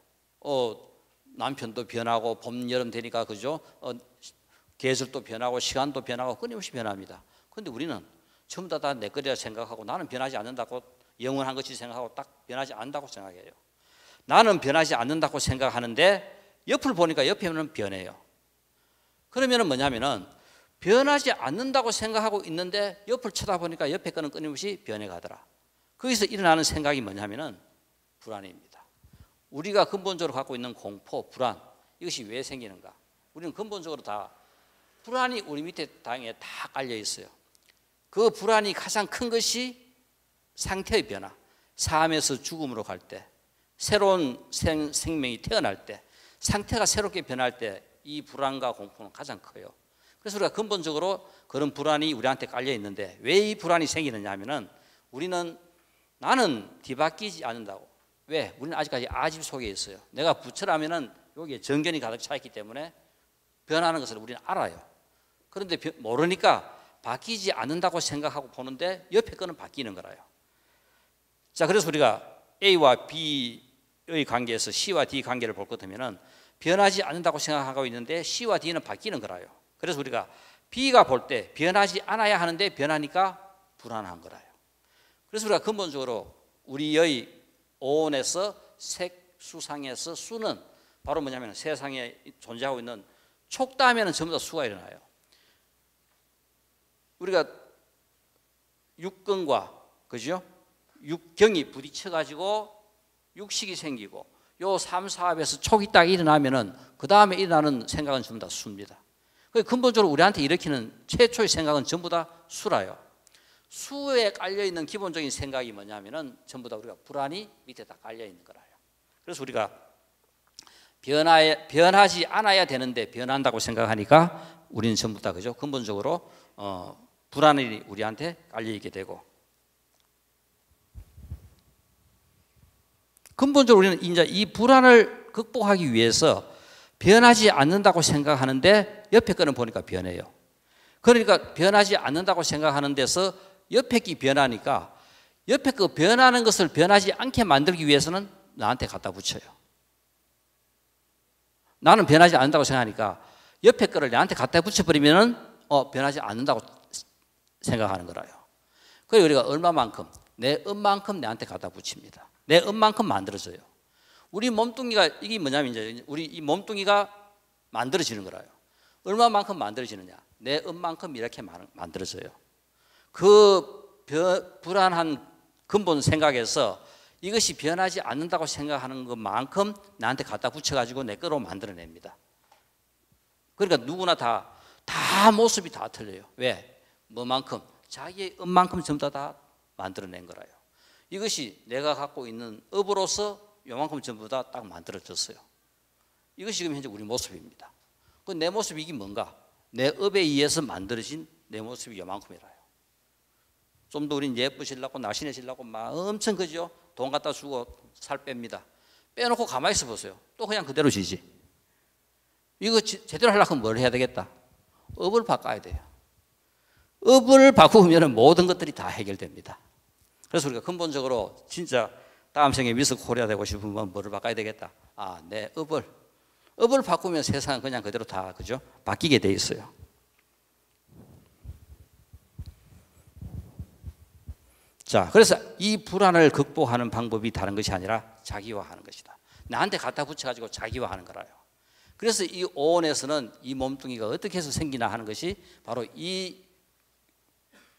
남편도 변하고 봄, 여름 되니까 그죠? 계절도 변하고 시간도 변하고 끊임없이 변합니다. 그런데 우리는 전부 다 내 거리라 생각하고 나는 변하지 않는다고 영원한 것이 생각하고 딱 변하지 않는다고 생각해요. 나는 변하지 않는다고 생각하는데 옆을 보니까 옆에는 변해요. 그러면은 뭐냐면은 변하지 않는다고 생각하고 있는데 옆을 쳐다보니까 옆에 거는 끊임없이 변해가더라. 거기서 일어나는 생각이 뭐냐면은 불안입니다. 우리가 근본적으로 갖고 있는 공포, 불안, 이것이 왜 생기는가? 우리는 근본적으로 다 불안이 우리 밑에 땅에 다 깔려 있어요. 그 불안이 가장 큰 것이 상태의 변화, 삶에서 죽음으로 갈 때, 새로운 생명이 태어날 때, 상태가 새롭게 변할 때 이 불안과 공포는 가장 커요. 그래서 우리가 근본적으로 그런 불안이 우리한테 깔려 있는데 왜 이 불안이 생기느냐 하면은 우리는 나는 뒤바뀌지 않는다고. 왜? 우리는 아직까지 아집 속에 있어요. 내가 부처라면은 여기에 정견이 가득 차 있기 때문에 변하는 것을 우리는 알아요. 그런데 모르니까 바뀌지 않는다고 생각하고 보는데 옆에 거는 바뀌는 거라요. 자, 그래서 우리가 A와 B의 관계에서 C와 D 관계를 볼 것 같으면은 변하지 않는다고 생각하고 있는데 C와 D는 바뀌는 거라요. 그래서 우리가 B가 볼 때 변하지 않아야 하는데 변하니까 불안한 거라요. 그래서 우리가 근본적으로 우리의 오온에서 색, 수상에서 수는 바로 뭐냐면 세상에 존재하고 있는 촉다하면 전부 다 수가 일어나요. 우리가 육근과 그죠? 육경이 부딪혀가지고 육식이 생기고 요 3, 4합에서 촉이 딱 일어나면은 그 다음에 일어나는 생각은 전부 다 수입니다. 근본적으로 우리한테 일으키는 최초의 생각은 전부 다 수라요. 수에 깔려있는 기본적인 생각이 뭐냐면은 전부 다 우리가 불안이 밑에 다 깔려있는 거라요. 그래서 우리가 변하지 않아야 되는데 변한다고 생각하니까 우리는 전부 다 그죠? 근본적으로 불안이 우리한테 깔려있게 되고, 근본적으로 우리는 이제 이 불안을 극복하기 위해서 변하지 않는다고 생각하는데 옆에 거는 보니까 변해요. 그러니까 변하지 않는다고 생각하는 데서 옆에 게 변하니까 옆에 거 변하는 것을 변하지 않게 만들기 위해서는 나한테 갖다 붙여요. 나는 변하지 않는다고 생각하니까 옆에 거를 나한테 갖다 붙여버리면은 변하지 않는다고 생각하는 거라요. 그리고 우리가 얼마만큼, 내 음만큼 내한테 갖다 붙입니다. 내 음만큼 만들어져요. 우리 몸뚱이가, 이게 뭐냐면 이제 우리 이 몸뚱이가 만들어지는 거라요. 얼마만큼 만들어지느냐, 내 음만큼 이렇게 만들어져요. 그 불안한 근본 생각에서 이것이 변하지 않는다고 생각하는 것만큼 나한테 갖다 붙여가지고 내 거로 만들어냅니다. 그러니까 누구나 다 모습이 다 틀려요. 왜? 뭐만큼? 자기의 음만큼 전부 다 만들어낸 거라요. 이것이 내가 갖고 있는 업으로서 요만큼 전부 다 딱 만들어졌어요. 이것이 지금 현재 우리 모습입니다. 그 내 모습이 이게 뭔가? 내 업에 의해서 만들어진 내 모습이 요만큼이라요. 좀 더 우린 예쁘시려고 날씬해지려고 막 엄청 그죠? 돈 갖다 주고 살 뺍니다. 빼놓고 가만히 있어 보세요. 또 그냥 그대로 지지. 이거 제대로 하려면 뭘 해야 되겠다? 업을 바꿔야 돼요. 업을 바꾸면 모든 것들이 다 해결됩니다. 그래서 우리가 근본적으로 진짜 다음 생에 미스 코리아 되고 싶으면 뭐를 바꿔야 되겠다? 내 업을 바꾸면 세상은 그냥 그대로 다 그죠? 바뀌게 돼 있어요. 자, 그래서 이 불안을 극복하는 방법이 다른 것이 아니라 자기화하는 것이다. 나한테 갖다 붙여가지고 자기화하는 거라요. 그래서 이 오온에서는 이 몸뚱이가 어떻게 해서 생기나 하는 것이 바로 이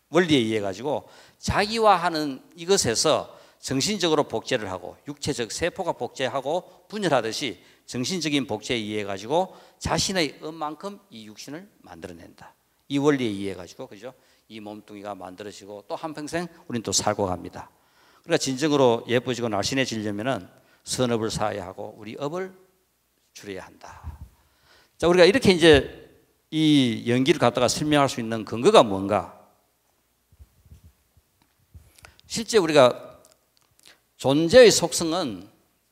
원리에 의해 가지고 자기화하는 이것에서 정신적으로 복제를 하고 육체적 세포가 복제하고 분열하듯이 정신적인 복제에 의해 가지고 자신의 음만큼 이 육신을 만들어낸다. 이 원리에 의해 가지고 그죠? 이 몸뚱이가 만들어지고 또 한평생 우리는 또 살고 갑니다. 그러니까 진정으로 예뻐지고 날씬해지려면은 선업을 쌓아야 하고 우리 업을 줄여야 한다. 자, 우리가 이렇게 이제 이 연기를 갖다가 설명할 수 있는 근거가 뭔가? 실제 우리가 존재의 속성은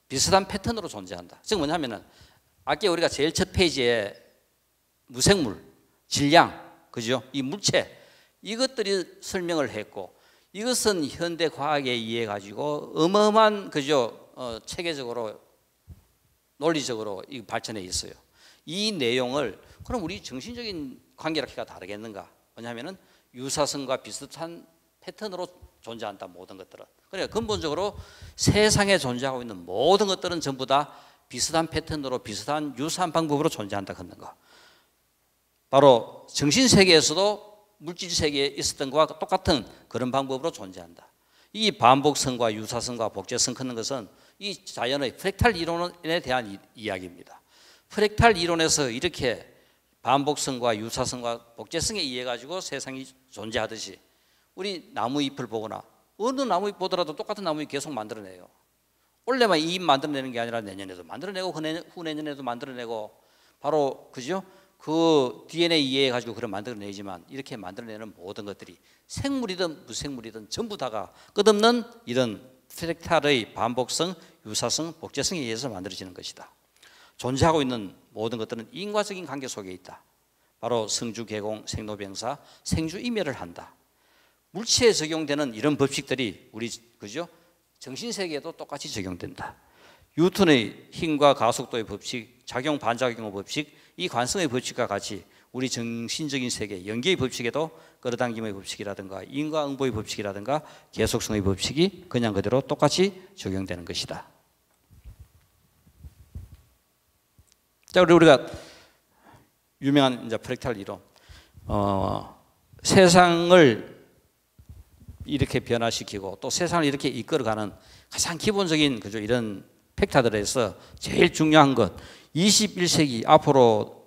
비슷한 패턴으로 존재한다. 즉 뭐냐면은 아까 우리가 제일 첫 페이지에 무생물, 질량, 그죠? 이 물체 이것들이 설명을 했고 이것은 현대 과학에 의해 가지고 어마어마한 그죠? 체계적으로 논리적으로 이 발전해 있어요. 이 내용을 그럼 우리 정신적인 관계랑가 다르겠는가? 뭐냐면은 유사성과 비슷한 패턴으로 존재한다. 모든 것들은. 그러니까 근본적으로 세상에 존재하고 있는 모든 것들은 전부 다 비슷한 패턴으로 비슷한 유사한 방법으로 존재한다 하는 거. 바로 정신 세계에서도 물질 세계에 있었던 것과 똑같은 그런 방법으로 존재한다. 이 반복성과 유사성과 복제성 하는 것은 이 자연의 프랙탈 이론에 대한 이야기입니다. 프랙탈 이론에서 이렇게 반복성과 유사성과 복제성에 의해 가지고 세상이 존재하듯이 우리 나무 잎을 보거나 어느 나무 잎 보더라도 똑같은 나무 잎 계속 만들어내요. 올해만 이 잎 만들어내는 게 아니라 내년에도 만들어내고 후내년에도 만들어내고 바로 그죠? 그 DNA에 의해 가지고 그걸 만들어내지만 이렇게 만들어내는 모든 것들이 생물이든 무생물이든 전부 다가 끝없는 이런 프랙탈의 반복성, 유사성, 복제성에 의해서 만들어지는 것이다. 존재하고 있는 모든 것들은 인과적인 관계 속에 있다. 바로 성주 개공, 생로병사, 생주이멸을 한다. 물체에 적용되는 이런 법칙들이 우리 그죠? 정신 세계에도 똑같이 적용된다. 뉴턴의 힘과 가속도의 법칙, 작용 반작용의 법칙, 이 관성의 법칙과 같이 우리 정신적인 세계, 연계의 법칙에도 끌어당김의 법칙이라든가 인과응보의 법칙이라든가 계속성의 법칙이 그냥 그대로 똑같이 적용되는 것이다. 자, 그리고 우리가 유명한 이제 프랙탈 이론, 세상을 이렇게 변화시키고 또 세상을 이렇게 이끌어가는 가장 기본적인 그죠 이런 팩타들에서 제일 중요한 것 21세기 앞으로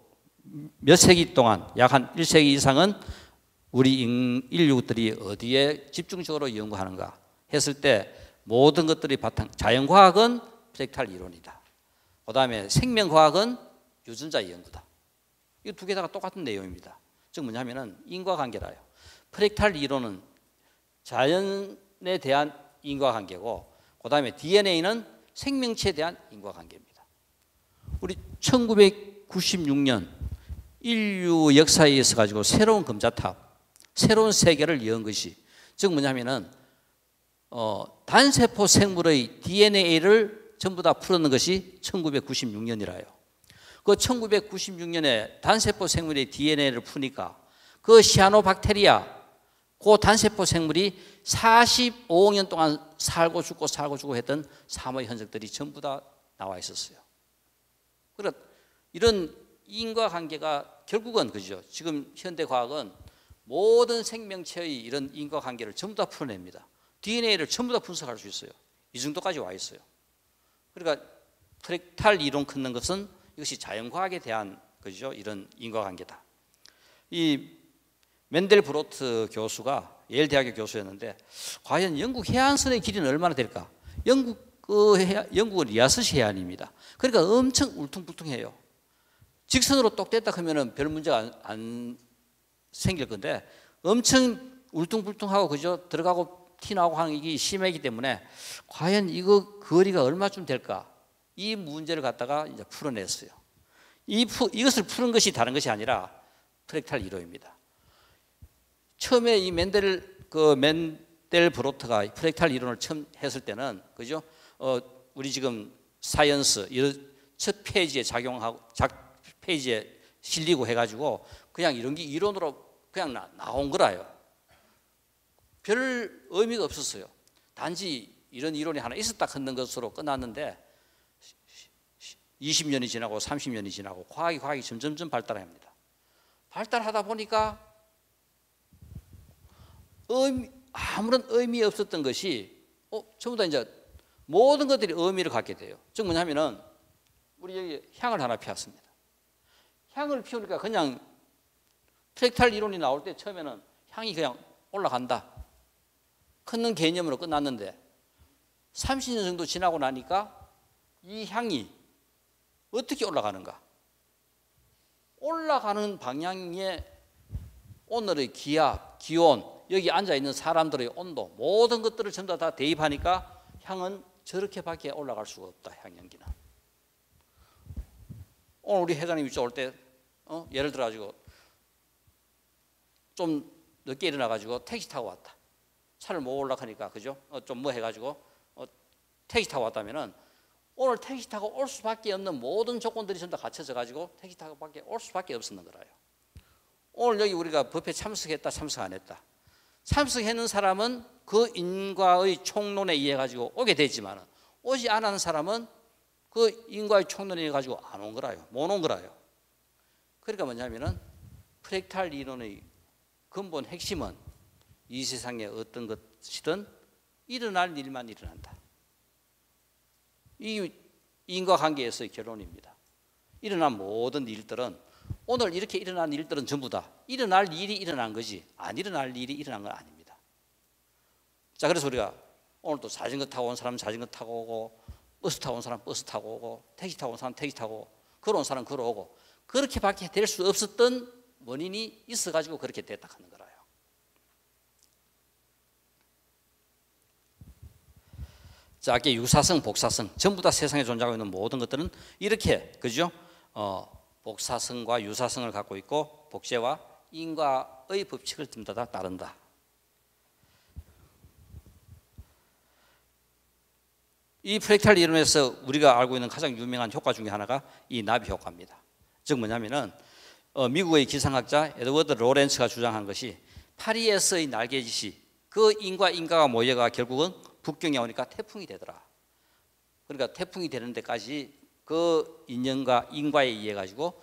몇 세기 동안 약 한 1세기 이상은 우리 인류들이 어디에 집중적으로 연구하는가 했을 때 모든 것들이 바탕, 자연과학은 프랙탈 이론이다. 그 다음에 생명과학은 유전자 연구다. 이 두 개 다가 똑같은 내용입니다. 즉 뭐냐면은 인과관계라요. 프랙탈 이론은 자연에 대한 인과관계고, 그 다음에 DNA는 생명체에 대한 인과관계입니다. 우리 1996년 인류 역사에 있어 가지고 새로운 금자탑, 새로운 세계를 연 것이, 즉 뭐냐면은 단세포 생물의 DNA를 전부 다 풀어낸 것이 1996년이라요. 그 1996년에 단세포 생물의 DNA를 푸니까 그 시아노박테리아, 그 단세포 생물이 45억 년 동안 살고 죽고 했던 삶의 흔적들이 전부 다 나와 있었어요. 그러니까 이런 인과관계가 결국은 그죠. 지금 현대 과학은 모든 생명체의 이런 인과관계를 전부 다 풀어냅니다. DNA를 전부 다 분석할 수 있어요. 이 정도까지 와 있어요. 그러니까 프랙탈 이론 걷는 것은 이것이 자연과학에 대한 그죠. 이런 인과관계다. 이 멘델브로트 교수가 예일 대학의 교수였는데, 과연 영국 해안선의 길이는 얼마나 될까? 영국은 리아스시 해안입니다. 그러니까 엄청 울퉁불퉁해요. 직선으로 똑 뗐다 하면은 별 문제가 안 생길 건데, 엄청 울퉁불퉁하고 그죠. 들어가고 튀나오고 하는 게 심하기 때문에 과연 이거 거리가 얼마쯤 될까? 이 문제를 갖다가 이제 풀어냈어요. 이것을 푸는 것이 다른 것이 아니라 프랙탈 이론입니다. 처음에 이 멘델브로트가 프랙탈 이론을 처음 했을 때는 그죠? 우리 지금 사이언스 첫 페이지에 페이지에 실리고 해가지고 그냥 이런 게 이론으로 그냥 나온 거라요. 별 의미가 없었어요. 단지 이런 이론이 하나 있었다 하는 것으로 끝났는데 20년이 지나고 30년이 지나고 과학이 점점점 발달합니다. 발달하다 보니까 아무런 의미 없었던 것이 전부 다 이제 모든 것들이 의미를 갖게 돼요. 즉 뭐냐면은 우리 여기 향을 하나 피웠습니다. 향을 피우니까 그냥 프랙탈 이론이 나올 때 처음에는 향이 그냥 올라간다 큰 개념으로 끝났는데 30년 정도 지나고 나니까 이 향이 어떻게 올라가는가? 올라가는 방향에 오늘의 기압, 기온, 여기 앉아있는 사람들의 온도, 모든 것들을 전부 다 대입하니까 향은 저렇게밖에 올라갈 수가 없다. 향연기는. 오늘 우리 회장님 이쪽 올 때 예를 들어가지고 좀 늦게 일어나가지고 택시 타고 왔다. 차를 못 올라가니까 그죠? 좀 뭐 해가지고 택시 타고 왔다면은 오늘 택시 타고 올 수밖에 없는 모든 조건들이 전부 다 갖춰져 가지고 택시 타고 밖에 올 수밖에 없었는 거라요. 오늘 여기 우리가 법회 참석했다, 참석 안 했다. 참석했는 사람은 그 인과의 총론에 의해 가지고 오게 되지만 오지 않은 사람은 그 인과의 총론에 의해 가지고 안 온 거라요. 못 온 거라요. 그러니까 뭐냐면은 프랙탈 이론의 근본 핵심은 이 세상에 어떤 것이든 일어날 일만 일어난다. 이 인과관계에서의 결론입니다. 일어난 모든 일들은 오늘 이렇게 일어난 일들은 전부 다 일어날 일이 일어난 거지 안 일어날 일이 일어난 건 아닙니다. 자, 그래서 우리가 오늘 또 자전거 타고 온 사람 자전거 타고 오고 버스 타고 온 사람 버스 타고 오고 택시 타고 온 사람 택시 타고 걸어온 사람 걸어오고 그렇게밖에 될 수 없었던 원인이 있어가지고 그렇게 됐다 하는 거라요. 자, 아까 유사성, 복사성 전부 다 세상에 존재하고 있는 모든 것들은 이렇게 그죠? 복사성과 유사성을 갖고 있고 복제와 인과의 법칙을 전부 다 따른다. 이 프랙탈 이론에서 우리가 알고 있는 가장 유명한 효과 중에 하나가 이 나비 효과입니다. 즉 뭐냐면은 미국의 기상학자 에드워드 로렌츠가 주장한 것이 파리에서의 날개짓이 그 인과가 모여가 결국은 북경에 오니까 태풍이 되더라. 그러니까 태풍이 되는 데까지 그 인연과 인과에 의해 가지고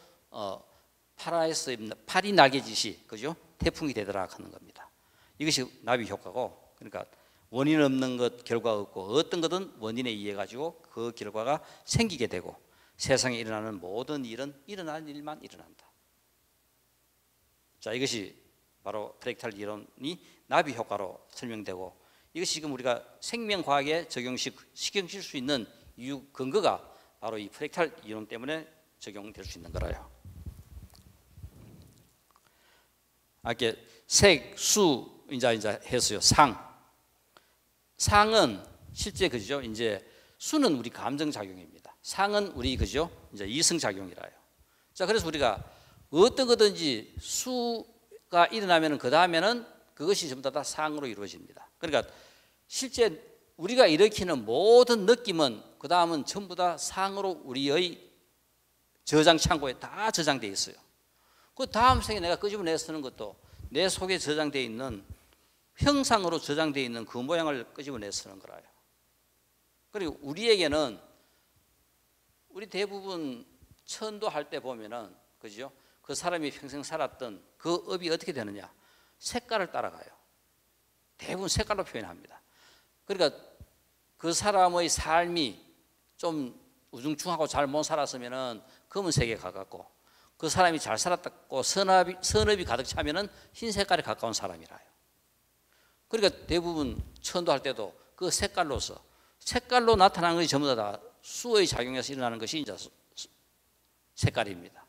파리 날개짓이 그죠? 태풍이 되더라 하는 겁니다. 이것이 나비 효과고, 그러니까 원인 없는 것 결과 없고 어떤 것은 원인에 의해 가지고 그 결과가 생기게 되고 세상에 일어나는 모든 일은 일어날 일만 일어난다. 자, 이것이 바로 프랙탈 이론이 나비 효과로 설명되고, 이것이 지금 우리가 생명과학에 적용시킬 수 있는 이유 근거가 바로 이 프랙탈 이론 때문에 적용될 수 있는 거라요. 이렇게 색, 수 이제 했어요. 상은 실제 그죠? 이제 수는 우리 감정 작용입니다. 상은 우리 그죠? 이제 이성 작용이라요. 자, 그래서 우리가 어떤 거든지 수가 일어나면은 그 다음에는 그것이 전부 다 상으로 이루어집니다. 그러니까 실제 우리가 일으키는 모든 느낌은 그 다음은 전부 다 상으로 우리의 저장 창고에 다 저장되어 있어요. 그 다음 생에 내가 끄집어내 쓰는 것도 내 속에 저장되어 있는 형상으로 저장되어 있는 그 모양을 끄집어내 쓰는 거라요. 그리고 우리에게는 우리 대부분 천도할 때 보면은 그죠? 그 사람이 평생 살았던 그 업이 어떻게 되느냐? 색깔을 따라가요. 대부분 색깔로 표현합니다. 그러니까 그 사람의 삶이 좀 우중충하고 잘 못 살았으면은 검은색에 가깝고, 그 사람이 잘 살았고 선업이 가득 차면은 흰 색깔에 가까운 사람이라요. 그러니까 대부분 천도할 때도 그 색깔로 나타나는 것이 전부 다 수의 작용에서 일어나는 것이 이제 색깔입니다.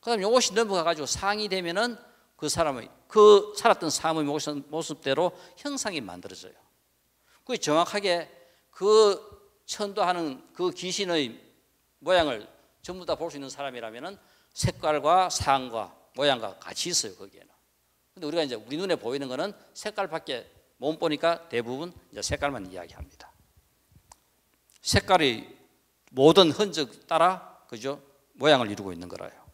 그다음 이것이 넘어가가지고 상이 되면은 그 사람의 그 살았던 삶의 모습대로 형상이 만들어져요. 그 정확하게 그 천도하는 그 귀신의 모양을 전부 다 볼 수 있는 사람이라면은 색깔과 상과 모양과 같이 있어요, 거기에는. 근데 우리가 이제 우리 눈에 보이는 거는 색깔밖에 못 보니까 대부분 이제 색깔만 이야기합니다. 색깔이 모든 흔적 따라 그죠? 모양을 이루고 있는 거라요.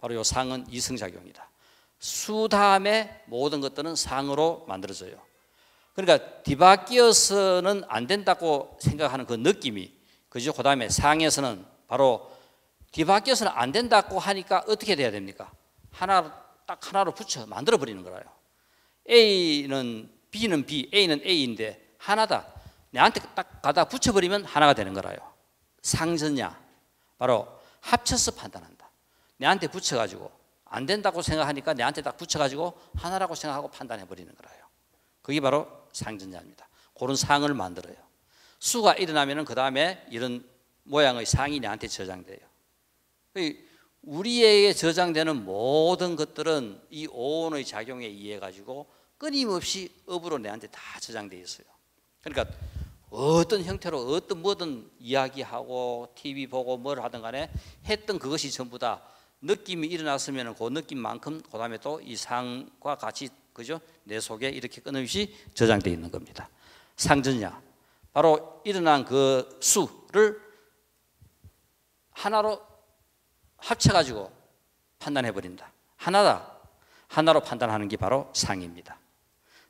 바로 이 상은 이성작용이다. 수 다음에 모든 것들은 상으로 만들어져요. 그러니까 뒤바뀌어서는 안 된다고 생각하는 그 느낌이 그죠? 그 다음에 상에서는 바로 뒤바뀌어서는 안 된다고 하니까 어떻게 돼야 됩니까? 딱 하나로 붙여 만들어 버리는 거라요. A는 B, A는 A인데 하나다. 내한테 딱 가다 붙여버리면 하나가 되는 거라요. 상전야, 바로 합쳐서 판단한다. 내한테 붙여가지고 안 된다고 생각하니까 내한테 딱 붙여가지고 하나라고 생각하고 판단해버리는 거라요. 그게 바로 상전야입니다. 그런 상을 만들어요. 수가 일어나면 그 다음에 이런 모양의 상이 내한테 저장돼요. 우리에게 저장되는 모든 것들은 이 오온의 작용에 의해 가지고 끊임없이 업으로 내한테 다 저장되어 있어요. 그러니까 어떤 형태로 어떤 뭐든 이야기하고 TV 보고 뭘 하든 간에 했던 그것이 전부 다 느낌이 일어났으면 그 느낌만큼 그 다음에 또 이 상과 같이 그죠? 내 속에 이렇게 끊임없이 저장되어 있는 겁니다. 상전야, 바로 일어난 그 수를 하나로 합쳐가지고 판단해버린다. 하나다. 하나로 판단하는 게 바로 상입니다.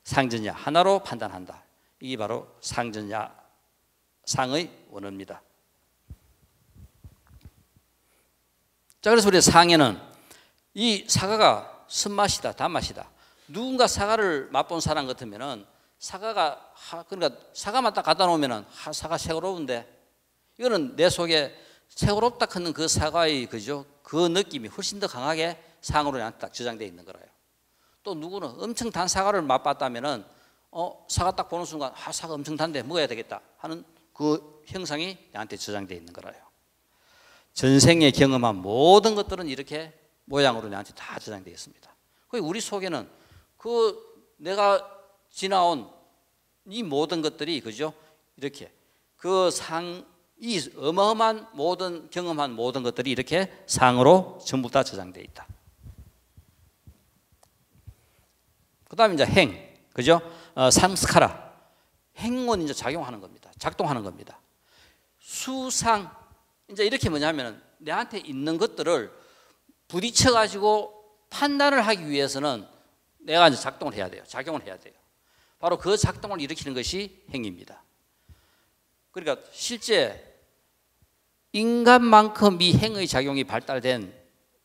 상전야, 하나로 판단한다. 이게 바로 상전야, 상의 원어입니다. 자, 그래서 우리 상에는 이 사과가 쓴맛이다, 단맛이다. 누군가 사과를 맛본 사람 같으면은 사과가 그러니까 사과만 딱 갖다 놓으면은 사과 새거로운데 이거는 내 속에 새거롭다 하는 그 사과의 그죠? 그 느낌이 훨씬 더 강하게 상으로 딱 저장되어 있는 거라요. 또 누구는 엄청 단 사과를 맛봤다면은 사과 딱 보는 순간 사과 엄청 단데 먹어야 되겠다 하는 그 형상이 나한테 저장되어 있는 거라요. 전생에 경험한 모든 것들은 이렇게 모양으로 나한테 다 저장되어 있습니다. 우리 속에는 그 내가 지나온 이 모든 것들이 그죠? 이렇게 그 이 어마어마한 모든 경험한 모든 것들이 이렇게 상으로 전부 다 저장되어 있다. 그 다음에 이제 행, 그죠? 상스카라. 행은 이제 작용하는 겁니다. 작동하는 겁니다. 수상, 이제 이렇게 뭐냐면은 내한테 있는 것들을 부딪혀가지고 판단을 하기 위해서는 내가 이제 작동을 해야 돼요. 작용을 해야 돼요. 바로 그 작동을 일으키는 것이 행입니다. 그러니까 실제 인간만큼 이 행의 작용이 발달된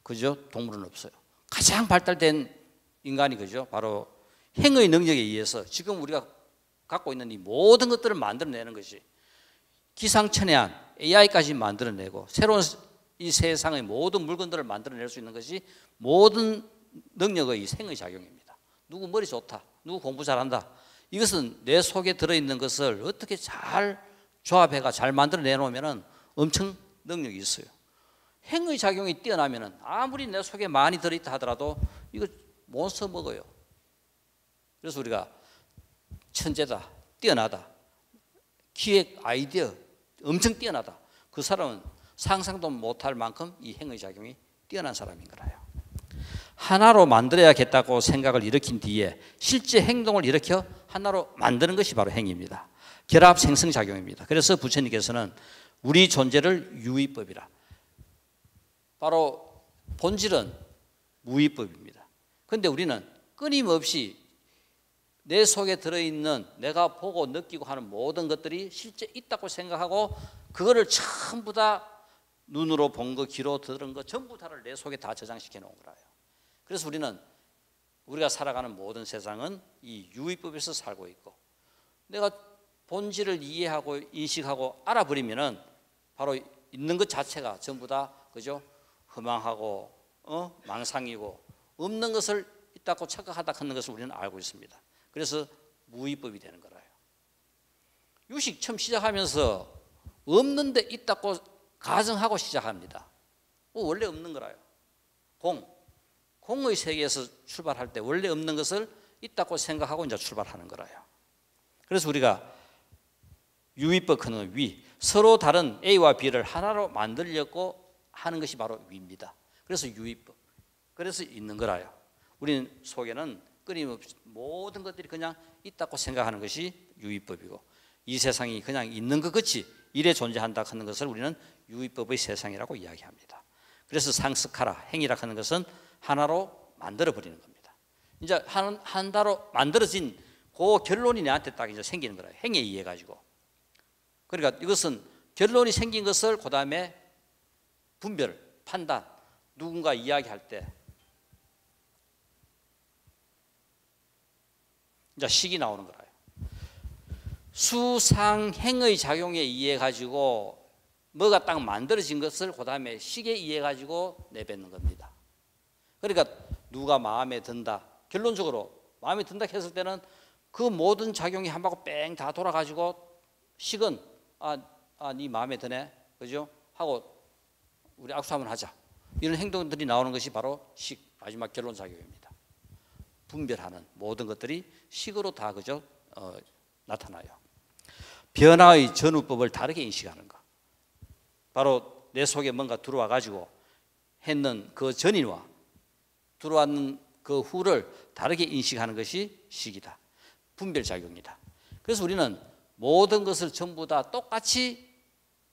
그죠? 동물은 없어요. 가장 발달된 인간이 그죠? 바로 행의 능력에 의해서 지금 우리가 갖고 있는 이 모든 것들을 만들어내는 것이 기상천외한 AI까지 만들어내고 새로운 이 세상의 모든 물건들을 만들어낼 수 있는 것이 모든 능력의 생의 작용입니다. 누구 머리 좋다, 누구 공부 잘한다. 이것은 내 속에 들어있는 것을 어떻게 잘 조합해가 잘 만들어 내놓으면 엄청 능력이 있어요. 행의 작용이 뛰어나면 아무리 내 속에 많이 들어있다 하더라도 이거 못 써먹어요. 그래서 우리가 천재다, 뛰어나다, 기획 아이디어 엄청 뛰어나다, 그 사람은 상상도 못할 만큼 이 행의 작용이 뛰어난 사람인 거라요. 하나로 만들어야겠다고 생각을 일으킨 뒤에 실제 행동을 일으켜 하나로 만드는 것이 바로 행위입니다. 결합 생성작용입니다. 그래서 부처님께서는 우리 존재를 유의법이라, 바로 본질은 무의법입니다. 그런데 우리는 끊임없이 내 속에 들어있는 내가 보고 느끼고 하는 모든 것들이 실제 있다고 생각하고 그거를 전부 다 눈으로 본 거, 귀로 들은 거 전부 다를 내 속에 다 저장시켜 놓은 거라요. 그래서 우리가 살아가는 모든 세상은 이 유의법에서 살고 있고, 내가 본질을 이해하고 인식하고 알아버리면은 바로 있는 것 자체가 전부 다 그죠? 허망하고 망상이고 없는 것을 있다고 착각하다 하는 것을 우리는 알고 있습니다. 그래서 무의법이 되는 거라요. 유식 처음 시작하면서 없는데 있다고 가정하고 시작합니다. 원래 없는 거라요. 공의 세계에서 출발할 때 원래 없는 것을 있다고 생각하고 이제 출발하는 거라요. 그래서 우리가 유의법 하는 위, 서로 다른 A와 B를 하나로 만들려고 하는 것이 바로 위입니다. 그래서 유의법, 그래서 있는 거라요. 우리는 속에는 끊임없이 모든 것들이 그냥 있다고 생각하는 것이 유의법이고, 이 세상이 그냥 있는 것 같이 이래 존재한다 하는 것을 우리는 유의법의 세상이라고 이야기합니다. 그래서 상습하라, 행위라 하는 것은 하나로 만들어 버리는 겁니다. 이제 하나로 만들어진 그 결론이 내한테 딱 이제 생기는 거예요. 행위에 의해 가지고. 그러니까 이것은 결론이 생긴 것을 그 다음에 분별, 판단, 누군가 이야기할 때 이제 식이 나오는 거예요. 수상행의 작용에 의해 가지고 뭐가 딱 만들어진 것을 그 다음에 식에 의해 가지고 내뱉는 겁니다. 그러니까 누가 마음에 든다, 결론적으로 마음에 든다 했을 때는 그 모든 작용이 한 바퀴 뺑 다 돌아가지고 식은 네 마음에 드네, 그죠? 하고 우리 악수 한번 하자, 이런 행동들이 나오는 것이 바로 식, 마지막 결론 작용입니다. 분별하는 모든 것들이 식으로 다 그죠? 나타나요. 변화의 전후법을 다르게 인식하는 것, 바로 내 속에 뭔가 들어와 가지고 했는 그 전이와 들어왔는 그 후를 다르게 인식하는 것이 식이다. 분별작용이다. 그래서 우리는 모든 것을 전부 다 똑같이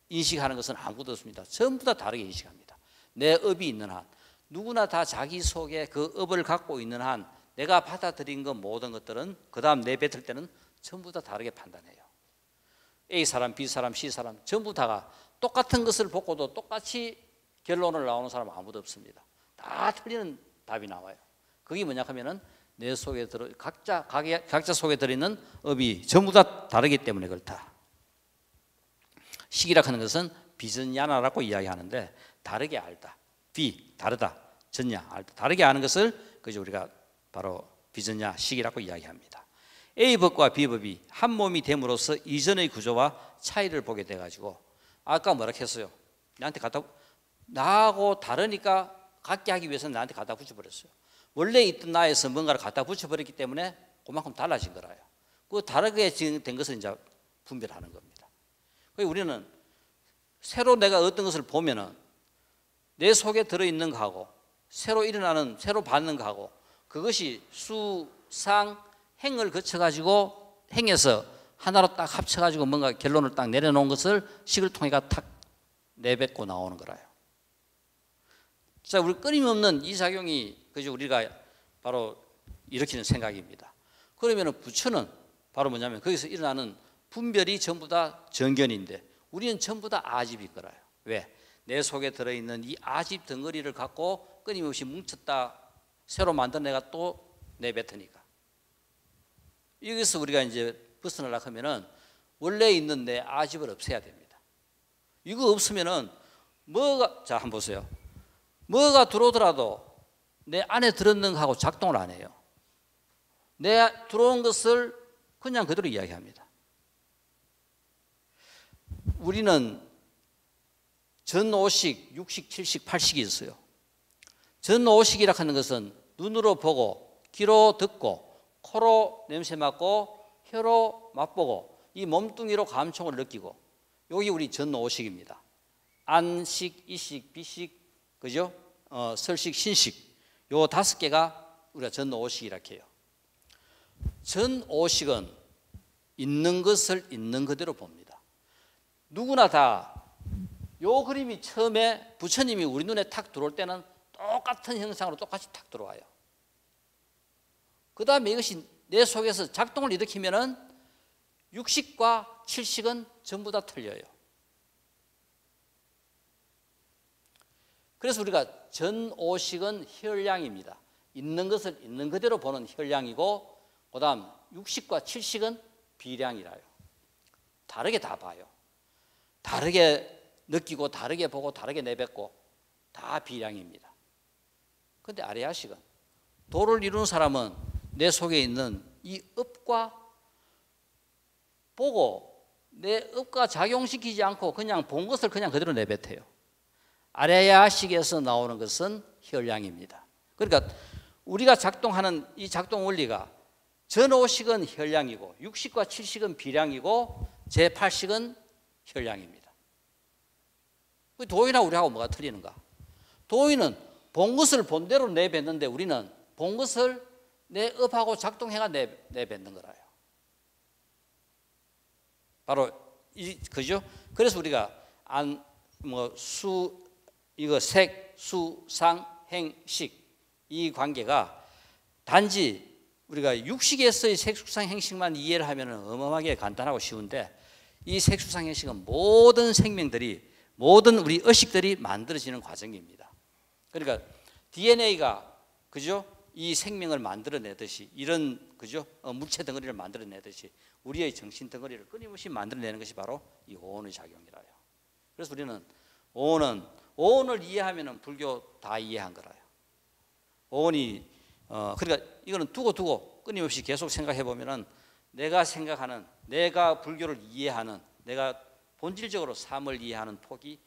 인식하는 것은 아무것도 없습니다. 전부 다 다르게 인식합니다. 내 업이 있는 한, 누구나 다 자기 속에 그 업을 갖고 있는 한 내가 받아들인 것 모든 것들은 그 다음 내뱉을 때는 전부 다 다르게 판단해요. A 사람, B 사람, C 사람 전부 다가 똑같은 것을 보고도 똑같이 결론을 나오는 사람 아무도 없습니다. 다 틀리는 답이 나와요. 그게 뭐냐 하면은 내 속에 각자 속에 들어있는 업이 전부 다 다르기 때문에 그렇다. 식이라 하는 것은 비전야나라고 이야기하는데 다르게 알다, 다르다, 전야 알다, 다르게 아는 것을 그저 우리가 바로 비전야 식이라고 이야기합니다. A법과 B법이 한 몸이 됨으로써 이전의 구조와 차이를 보게 돼가지고 아까 뭐라 했어요? 나하고 다르니까 같게 하기 위해서 나한테 갖다 붙여버렸어요. 원래 있던 나에서 뭔가를 갖다 붙여버렸기 때문에 그만큼 달라진 거라요. 그 다르게 된 것을 이제 분별하는 겁니다. 그래서 우리는 새로 내가 어떤 것을 보면은 내 속에 들어있는 거하고 새로 일어나는, 새로 받는 거하고 그것이 수상 행을 거쳐가지고 행해서 하나로 딱 합쳐가지고 뭔가 결론을 딱 내려놓은 것을 식을 통해가 탁 내뱉고 나오는 거라요. 자, 우리 끊임없는 이 작용이 그죠? 우리가 바로 일으키는 생각입니다. 그러면은 부처는 바로 뭐냐면 거기서 일어나는 분별이 전부 다 정견인데 우리는 전부 다 아집일 거라요. 왜? 내 속에 들어있는 이 아집 덩어리를 갖고 끊임없이 뭉쳤다 새로 만든 애가 또 내뱉으니까. 여기서 우리가 이제 벗어나려고 하면은 원래 있는 내 아집을 없애야 됩니다. 이거 없으면은 자, 한번 보세요. 뭐가 들어오더라도 내 안에 들었는 하고 작동을 안 해요. 내 들어온 것을 그냥 그대로 이야기합니다. 우리는 전오식, 육식, 칠식, 팔식이 있어요. 전오식이라 하는 것은 눈으로 보고 귀로 듣고 코로 냄새 맡고 혀로 맛보고 이 몸뚱이로 감촉을 느끼고, 여기 우리 전오식입니다. 안식, 이식, 비식, 그죠? 설식, 신식, 요 5개가 우리가 전오식이라 해요. 전오식은 있는 것을 있는 그대로 봅니다. 누구나 다 요 그림이 처음에 부처님이 우리 눈에 탁 들어올 때는 똑같은 형상으로 똑같이 탁 들어와요. 그 다음에 이것이 내 속에서 작동을 일으키면은 육식과 칠식은 전부 다 틀려요. 그래서 우리가 전오식은 혈량입니다. 있는 것을 있는 그대로 보는 혈량이고, 그 다음 육식과 칠식은 비량이라요. 다르게 다 봐요. 다르게 느끼고 다르게 보고 다르게 내뱉고 다 비량입니다. 그런데 아리야식은, 도를 이루는 사람은 내 속에 있는 이 업과 보고 내 업과 작용시키지 않고 그냥 본 것을 그냥 그대로 내뱉어요. 아리야식에서 나오는 것은 혈량입니다. 그러니까 우리가 작동하는 이 작동 원리가 전오식은 혈량이고 육식과 칠식은 비량이고 제8식은 혈량입니다. 도인하고 우리하고 뭐가 틀리는가? 도인은 본 것을 본대로 내뱉는데 우리는 본 것을 내 업하고 작동해가 내뱉는 거라요. 바로 그죠? 그래서 우리가 이거 색, 수, 상, 행, 식, 이 관계가 단지 우리가 육식에서의 색, 수, 상, 행식만 이해를 하면 어마어마하게 간단하고 쉬운데, 이 색, 수, 상, 행식은 모든 생명들이, 모든 우리 의식들이 만들어지는 과정입니다. 그러니까 DNA가 그죠? 이 생명을 만들어내듯이, 이런 그죠? 물체 덩어리를 만들어내듯이 우리의 정신 덩어리를 끊임없이 만들어내는 것이 바로 이 오온의 작용이라요. 그래서 우리는 오온을 이해하면 불교 다 이해한 거라요. 오온이 그러니까 이거는 두고 끊임없이 계속 생각해 보면은 내가 생각하는, 내가 불교를 이해하는, 내가 본질적으로 삶을 이해하는 폭이,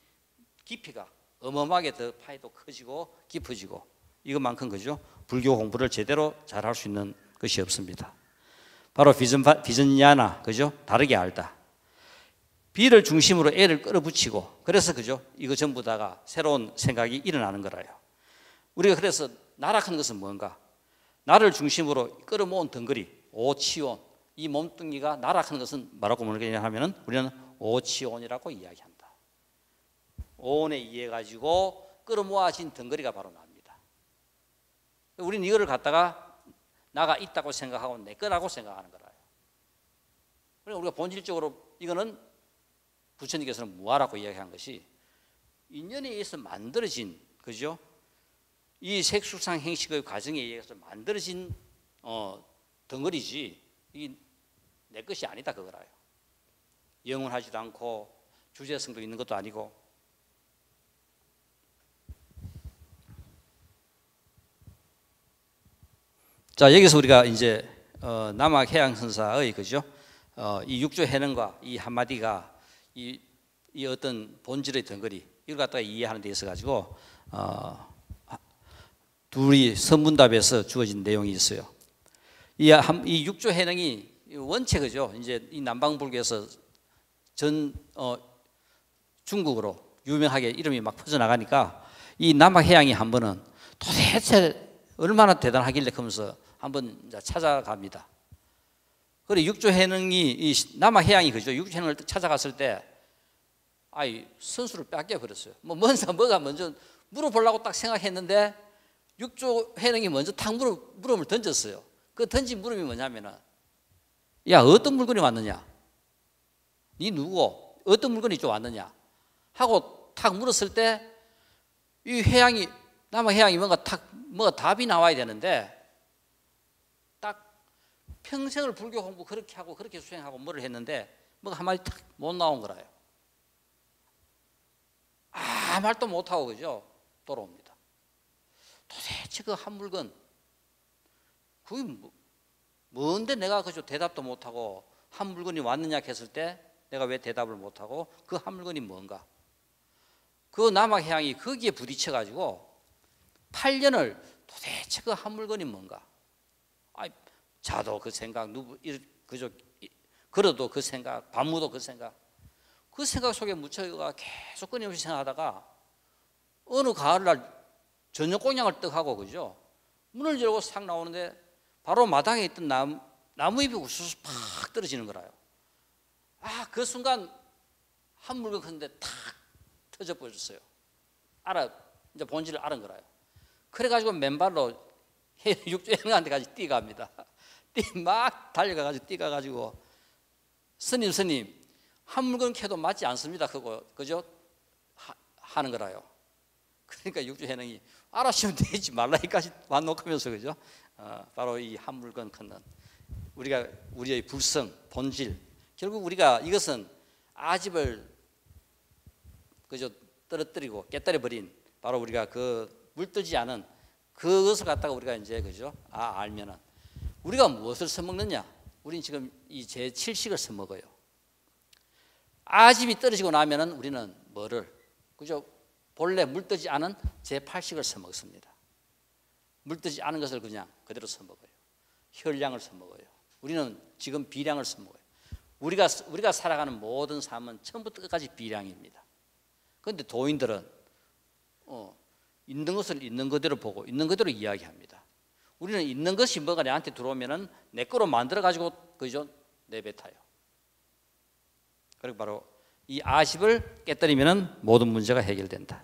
깊이가 어마어마하게 더 파이도 커지고 깊어지고, 이것만큼 그죠? 불교 공부를 제대로 잘할 수 있는 것이 없습니다. 바로 비전야나, 그죠? 다르게 알다. 비를 중심으로 애를 끌어붙이고, 그래서 그죠? 이거 전부 다가 새로운 생각이 일어나는 거라요. 우리가 그래서 나락하는 것은 뭔가? 나를 중심으로 끌어모은 덩거리, 오치온, 이 몸뚱이가 나락하는 것은 뭐라고 하면은 우리는 오치온이라고 이야기한다. 오온에 의해 가지고 끌어모아진 덩거리가 바로 납니다. 우리는 이거를 갖다가 나가 있다고 생각하고 내 거라고 생각하는 거라요. 그러니까 우리가 본질적으로 이거는 부처님께서는 무아라고 이야기한 것이 인연에 의해서 만들어진, 그죠? 이 색수상 행식의 과정에 의해서 만들어진 덩어리지, 이게 내 것이 아니다 그거라요. 영원하지도 않고 주제성도 있는 것도 아니고. 자, 여기서 우리가 이제 남학 해양선사의 그죠? 이 육조 해능과 이 한마디가 이 어떤 본질의 덩어리, 이걸 갖다가 이해하는 데 있어 가지고 둘이 선문답에서 주어진 내용이 있어요. 이 육조 해능이 원체 그죠? 이제 이 남방불교에서 중국으로 유명하게 이름이 막 퍼져나가니까 이 남학해양이 한 번은 도대체 얼마나 대단하길래 하면서 한번 이제 찾아갑니다. 그리고 육조해능이 이 남학해양이 그죠? 육조해능을 찾아갔을 때 선수를 뺏겨 버렸어요. 뭐가 먼저 물어보려고 딱 생각했는데 육조해능이 먼저 탁 물음을 던졌어요. 그 던진 물음이 뭐냐면은, 야, 어떤 물건이 왔느냐? 니 누구고? 어떤 물건이 좀 왔느냐? 하고 탁 물었을 때 이 해양이, 남학해양이 뭐가 답이 나와야 되는데, 딱 평생을 불교 공부 그렇게 하고 그렇게 수행하고 뭐를 했는데 뭐가 한마디 탁 못 나온 거라요. 아무 말도 못하고 그죠? 돌아옵니다. 도대체 그 한 물건 그게 뭔데 내가 그저 대답도 못하고 한 물건이 왔느냐 했을 때 내가 왜 대답을 못하고 그 한 물건이 뭔가. 그 남아향이 거기에 부딪혀가지고 8년을 도대체 그 한 물건이 뭔가. 자도 그 생각, 그저 걸어도 그 생각, 밤무도 그 생각 속에 묻혀가 계속 끊임없이 생각하다가 어느 가을날 저녁 공양을 떡 하고 그죠? 문을 열고 싹 나오는데 바로 마당에 있던 나무잎이 우수수 팍 떨어지는 거라요. 그 순간 한 물건 큰데 탁 터져 버렸어요. 이제 본질을 알은 거라요. 그래가지고 맨발로 육주행한테까지 뛰어갑니다. 막 달려가가지고 뛰어가가지고 스님 한 물건 캐도 맞지 않습니다. 그죠? 하는 거라요. 그러니까 육주해능이 알아시면 되지 말라니까지 완놓고면서 그죠? 바로 이 한 물건 걷는 우리의 불성 본질. 결국 우리가 이것은 아집을 그저 떨어뜨리고 깨뜨려 버린 바로 우리가 그 물들지 않은 그것을 갖다가 우리가 이제 그죠? 알면은 우리가 무엇을 써먹느냐? 우리는 지금 이 제7식을 써먹어요. 아집이 떨어지고 나면은 우리는 뭐를 그죠? 본래 물뜨지 않은 제8식을 써먹습니다. 물뜨지 않은 것을 그냥 그대로 써먹어요. 혈량을 써먹어요. 우리는 지금 비량을 써먹어요. 우리가 살아가는 모든 삶은 처음부터 끝까지 비량입니다. 그런데 도인들은 있는 것을 있는 그대로 보고 있는 그대로 이야기합니다. 우리는 있는 것이 뭐가 내한테 들어오면은 내 거로 만들어 가지고 그죠? 내뱉어요. 그리고 바로 이 아십을 깨뜨리면은 모든 문제가 해결된다.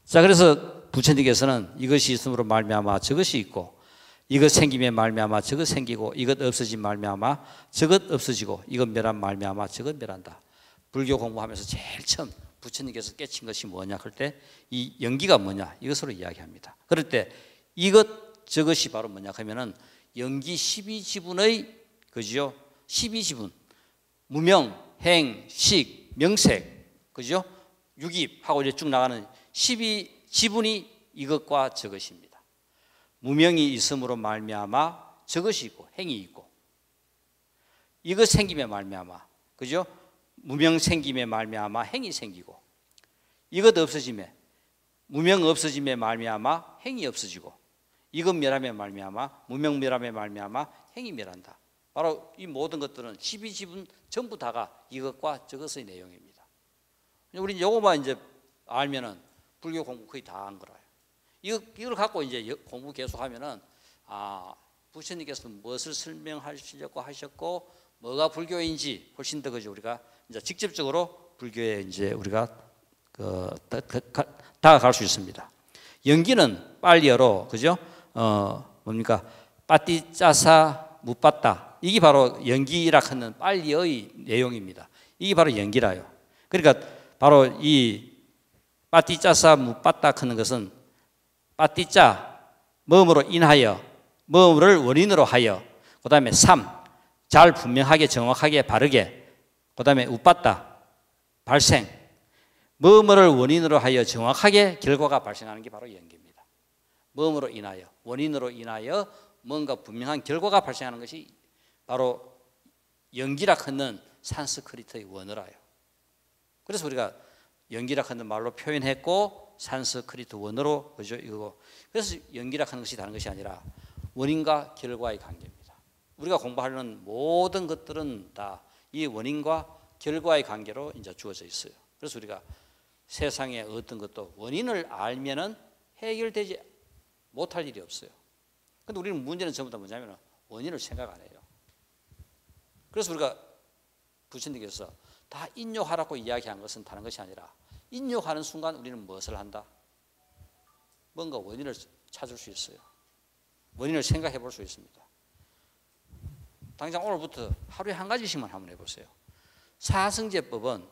자, 그래서 부처님께서는 이것이 있음으로 말미암아 저것이 있고 이것 생김에 말미암아 저것 생기고 이것 없어진 말미암아 저것 없어지고 이것 멸한 말미암아 저것 멸한다. 불교 공부하면서 제일 처음 부처님께서 깨친 것이 뭐냐 할 때 이 연기가 뭐냐 이것으로 이야기합니다. 그럴 때 이것 저것이 바로 뭐냐 하면은 연기 12지분의 그죠? 12지분 무명, 행, 식, 명색 그죠? 유깁하고 이제 쭉 나가는 12지분이 이것과 저것입니다. 무명이 있음으로 말미암아 저것이 있고 행이 있고 이것 생김에 말미암아 그죠? 무명 생김에 말미암아 행이 생기고 이것 없어짐에 무명 없어짐에 말미암아 행이 없어지고 이것 멸함에 말미암아 무명 멸함에 말미암아 행이 멸한다. 바로 이 모든 것들은 12지분 전부 다가 이것과 저것의 내용입니다. 우리는 요거만 이제 알면은 불교 공부 거의 다 한 거라요. 이걸 갖고 이제 공부 계속하면은 부처님께서 무엇을 설명하시려고 하셨고 뭐가 불교인지 훨씬 더 그죠 우리가 이제 직접적으로 불교에 이제 우리가 다가갈 수 있습니다. 연기는 빨리어로 그죠? 뭡니까? 빠띠짜사 무빠따 이게 바로 연기라 하는 빨리의 내용입니다. 이게 바로 연기라요. 그러니까 바로 이 빠띠짜사 무빠따 하는 것은 빠띠짜 뭐뭐로 인하여 뭐뭐를 원인으로 하여 그 다음에 잘 분명하게 정확하게 바르게 그 다음에 우빠따 발생 뭐뭐를 원인으로 하여 정확하게 결과가 발생하는 게 바로 연기입니다. 뭐뭐로 인하여 원인으로 인하여 뭔가 분명한 결과가 발생하는 것이 바로 연기라 하는 산스크리트의 원어라요. 그래서 우리가 연기라 하는 말로 표현했고 산스크리트 원어로 그죠 이거고 그래서 연기라 하는 것이 다른 것이 아니라 원인과 결과의 관계입니다. 우리가 공부하는 모든 것들은 다 이 원인과 결과의 관계로 이제 주어져 있어요. 그래서 우리가 세상의 어떤 것도 원인을 알면은 해결되지 못할 일이 없어요. 근데 우리는 문제는 전부 다 뭐냐면 원인을 생각 안 해요. 그래서 우리가 부처님께서 다 인욕하라고 이야기한 것은 다른 것이 아니라 인욕하는 순간 우리는 무엇을 한다? 뭔가 원인을 찾을 수 있어요. 원인을 생각해 볼 수 있습니다. 당장 오늘부터 하루에 한 가지씩만 한번 해보세요. 사성제법은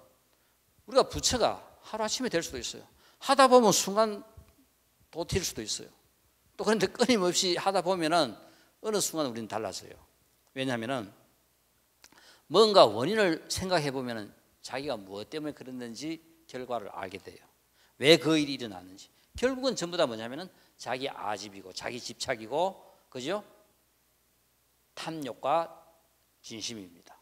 우리가 부처가 하루아침에 될 수도 있어요. 하다 보면 순간 도틸 수도 있어요. 또 그런데 끊임없이 하다 보면은 어느 순간 우리는 달라져요. 왜냐하면은 뭔가 원인을 생각해 보면은 자기가 무엇 때문에 그랬는지 결과를 알게 돼요. 왜 그 일이 일어났는지 결국은 전부 다 뭐냐면은 자기 아집이고 자기 집착이고, 그죠? 탐욕과 진심입니다.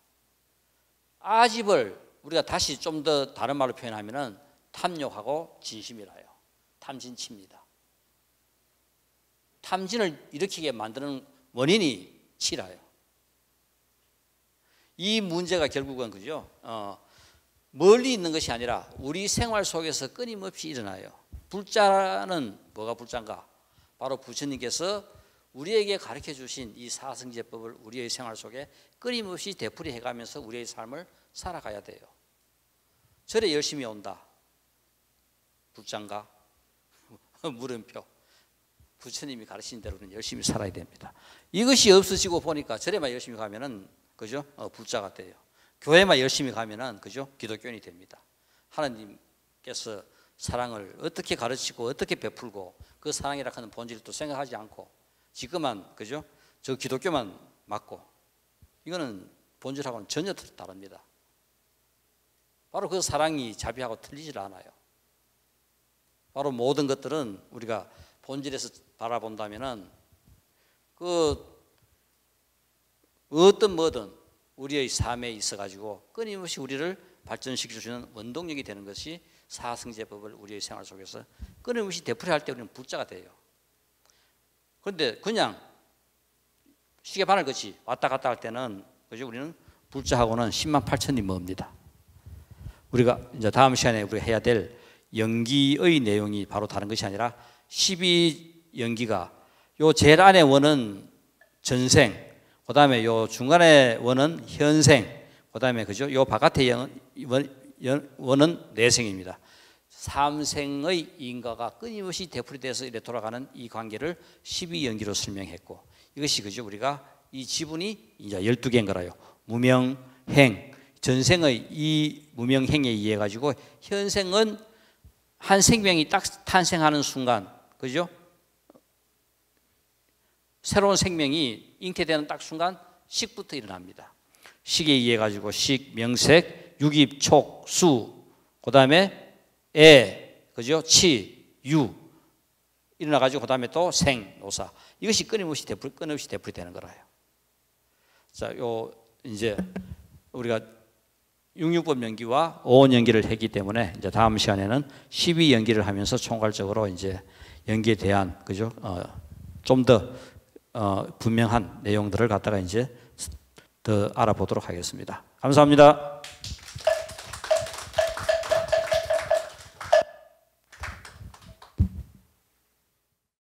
아집을 우리가 다시 좀 더 다른 말로 표현하면은 탐욕하고 진심이라요. 탐진치입니다. 탐진을 일으키게 만드는 원인이 치라요. 이 문제가 결국은 그죠? 멀리 있는 것이 아니라 우리 생활 속에서 끊임없이 일어나요. 불자는 뭐가 불자인가? 바로 부처님께서 우리에게 가르쳐 주신 이 사성제법을 우리의 생활 속에 끊임없이 되풀이해 가면서 우리의 삶을 살아가야 돼요. 절에 열심히 온다. 불자인가? 물음표. 부처님이 가르친 대로 열심히 살아야 됩니다. 이것이 없어지고 보니까 절에만 열심히 가면은 그죠? 불자가 돼요. 교회만 열심히 가면은 그죠? 기독교인이 됩니다. 하나님께서 사랑을 어떻게 가르치고 어떻게 베풀고 그 사랑이라 하는 본질을 또 생각하지 않고 지금만 그죠? 저 기독교만 맞고 이거는 본질하고는 전혀 다릅니다. 바로 그 사랑이 자비하고 틀리질 않아요. 바로 모든 것들은 우리가 본질에서 바라본다면은 그 어떤 뭐든 우리의 삶에 있어 가지고 끊임없이 우리를 발전시켜 주는 원동력이 되는 것이 사성제법을 우리의 생활 속에서 끊임없이 되풀이할 때 우리는 불자가 돼요. 그런데 그냥 시계 바늘 같이 왔다 갔다 할 때는 그죠? 우리는 불자하고는 10만 8천이 멉니다. 우리가 이제 다음 시간에 우리가 해야 될 연기의 내용이 바로 다른 것이 아니라 12연기가 요 제일 안에 원은 전생, 그 다음에 요 중간에 원은 현생, 그 다음에 그죠? 요 바깥에 원은 내생입니다. 삼생의 인과가 끊임없이 되풀이돼서 이래 돌아가는 이 관계를 12연기로 설명했고, 이것이 그죠? 우리가 이 지분이 이제 12개인 거라요. 무명행, 전생의 이 무명행에 의해 가지고 현생은 한 생명이 딱 탄생하는 순간, 그죠? 새로운 생명이 잉태되는 딱 순간 식부터 일어납니다. 식에 의해 가지고 식, 명색, 육입, 촉, 수, 그 다음에 애, 그죠? 치, 유 일어나 가지고 그 다음에 또 생, 노사. 이것이 끊임없이 되풀이되는 거라요. 자, 요 이제 우리가 육류법 연기와 오온 연기를 했기 때문에 이제 다음 시간에는 12연기를 하면서 총괄적으로 이제 연기에 대한 그죠? 좀 더 분명한 내용들을 갖다가 이제 더 알아보도록 하겠습니다. 감사합니다.